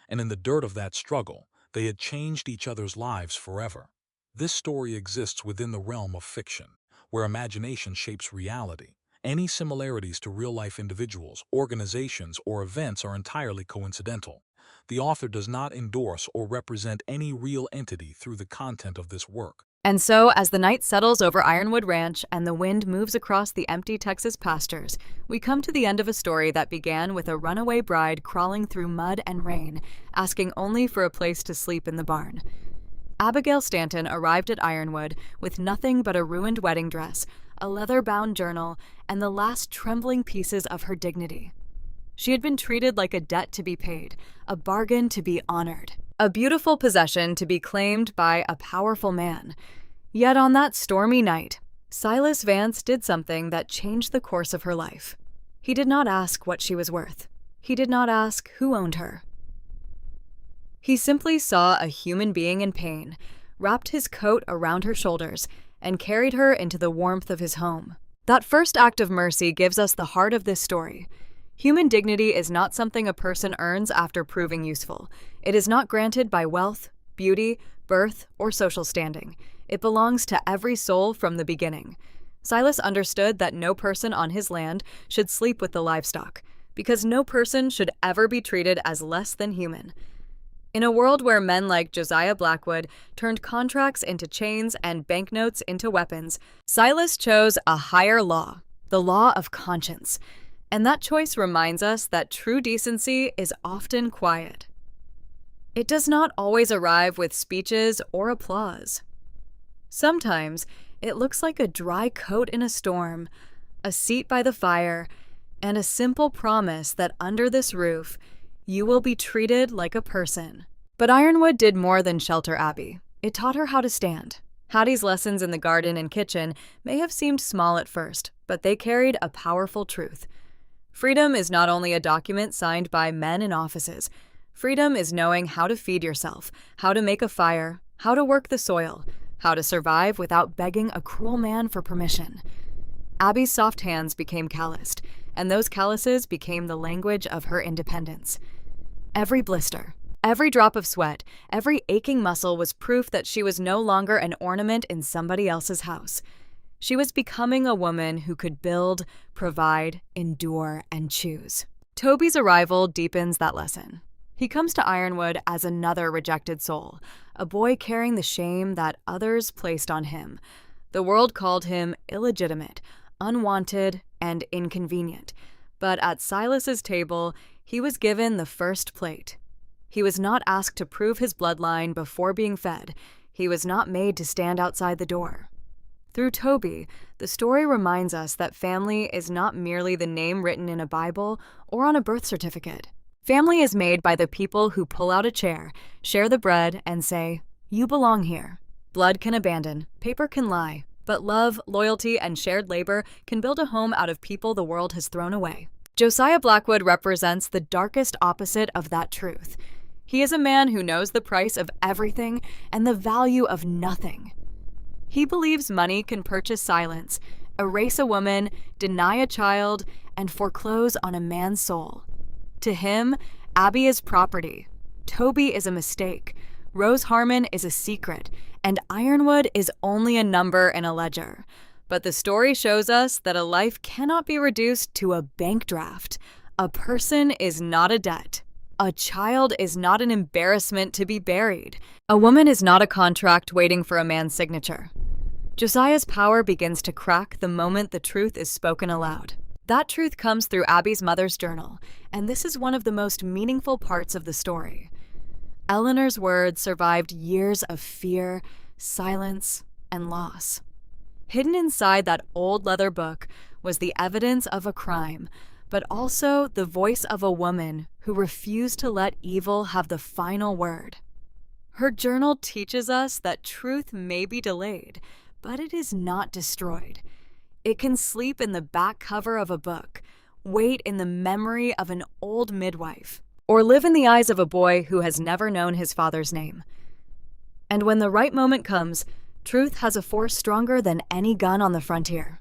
and in the dirt of that struggle, they had changed each other's lives forever. This story exists within the realm of fiction, where imagination shapes reality. Any similarities to real-life individuals, organizations, or events are entirely coincidental. The author does not endorse or represent any real entity through the content of this work. And so, as the night settles over Ironwood Ranch and the wind moves across the empty Texas pastures, we come to the end of a story that began with a runaway bride crawling through mud and rain, asking only for a place to sleep in the barn. Abigail Stanton arrived at Ironwood with nothing but a ruined wedding dress, a leather-bound journal, and the last trembling pieces of her dignity. She had been treated like a debt to be paid, a bargain to be honored, a beautiful possession to be claimed by a powerful man. Yet on that stormy night, Silas Vance did something that changed the course of her life. He did not ask what she was worth. He did not ask who owned her. He simply saw a human being in pain, wrapped his coat around her shoulders, and carried her into the warmth of his home. That first act of mercy gives us the heart of this story. Human dignity is not something a person earns after proving useful. It is not granted by wealth, beauty, birth, or social standing. It belongs to every soul from the beginning. Silas understood that no person on his land should sleep with the livestock, because no person should ever be treated as less than human. In a world where men like Josiah Blackwood turned contracts into chains and banknotes into weapons, Silas chose a higher law, the law of conscience. And that choice reminds us that true decency is often quiet. It does not always arrive with speeches or applause. Sometimes it looks like a dry coat in a storm, a seat by the fire, and a simple promise that under this roof, you will be treated like a person. But Ironwood did more than shelter Abby. It taught her how to stand. Hattie's lessons in the garden and kitchen may have seemed small at first, but they carried a powerful truth. Freedom is not only a document signed by men in offices. Freedom is knowing how to feed yourself, how to make a fire, how to work the soil, how to survive without begging a cruel man for permission. Abby's soft hands became calloused, and those calluses became the language of her independence. Every blister, every drop of sweat, every aching muscle was proof that she was no longer an ornament in somebody else's house. She was becoming a woman who could build, provide, endure, and choose. Toby's arrival deepens that lesson. He comes to Ironwood as another rejected soul, a boy carrying the shame that others placed on him. The world called him illegitimate, unwanted, and inconvenient. But at Silas's table, he was given the first plate. He was not asked to prove his bloodline before being fed. He was not made to stand outside the door. Through Toby, the story reminds us that family is not merely the name written in a Bible or on a birth certificate. Family is made by the people who pull out a chair, share the bread, and say, "You belong here." Blood can abandon, paper can lie, but love, loyalty, and shared labor can build a home out of people the world has thrown away. Josiah Blackwood represents the darkest opposite of that truth. He is a man who knows the price of everything and the value of nothing. He believes money can purchase silence, erase a woman, deny a child, and foreclose on a man's soul. To him, Abby is property, Toby is a mistake, Rose Harmon is a secret, and Ironwood is only a number in a ledger. But the story shows us that a life cannot be reduced to a bank draft. A person is not a debt. A child is not an embarrassment to be buried. A woman is not a contract waiting for a man's signature. Josiah's power begins to crack the moment the truth is spoken aloud. That truth comes through Abby's mother's journal, and this is one of the most meaningful parts of the story. Eleanor's words survived years of fear, silence, and loss. Hidden inside that old leather book was the evidence of a crime, but also the voice of a woman who refused to let evil have the final word. Her journal teaches us that truth may be delayed, but it is not destroyed. It can sleep in the back cover of a book, wait in the memory of an old midwife, or live in the eyes of a boy who has never known his father's name. And when the right moment comes, truth has a force stronger than any gun on the frontier.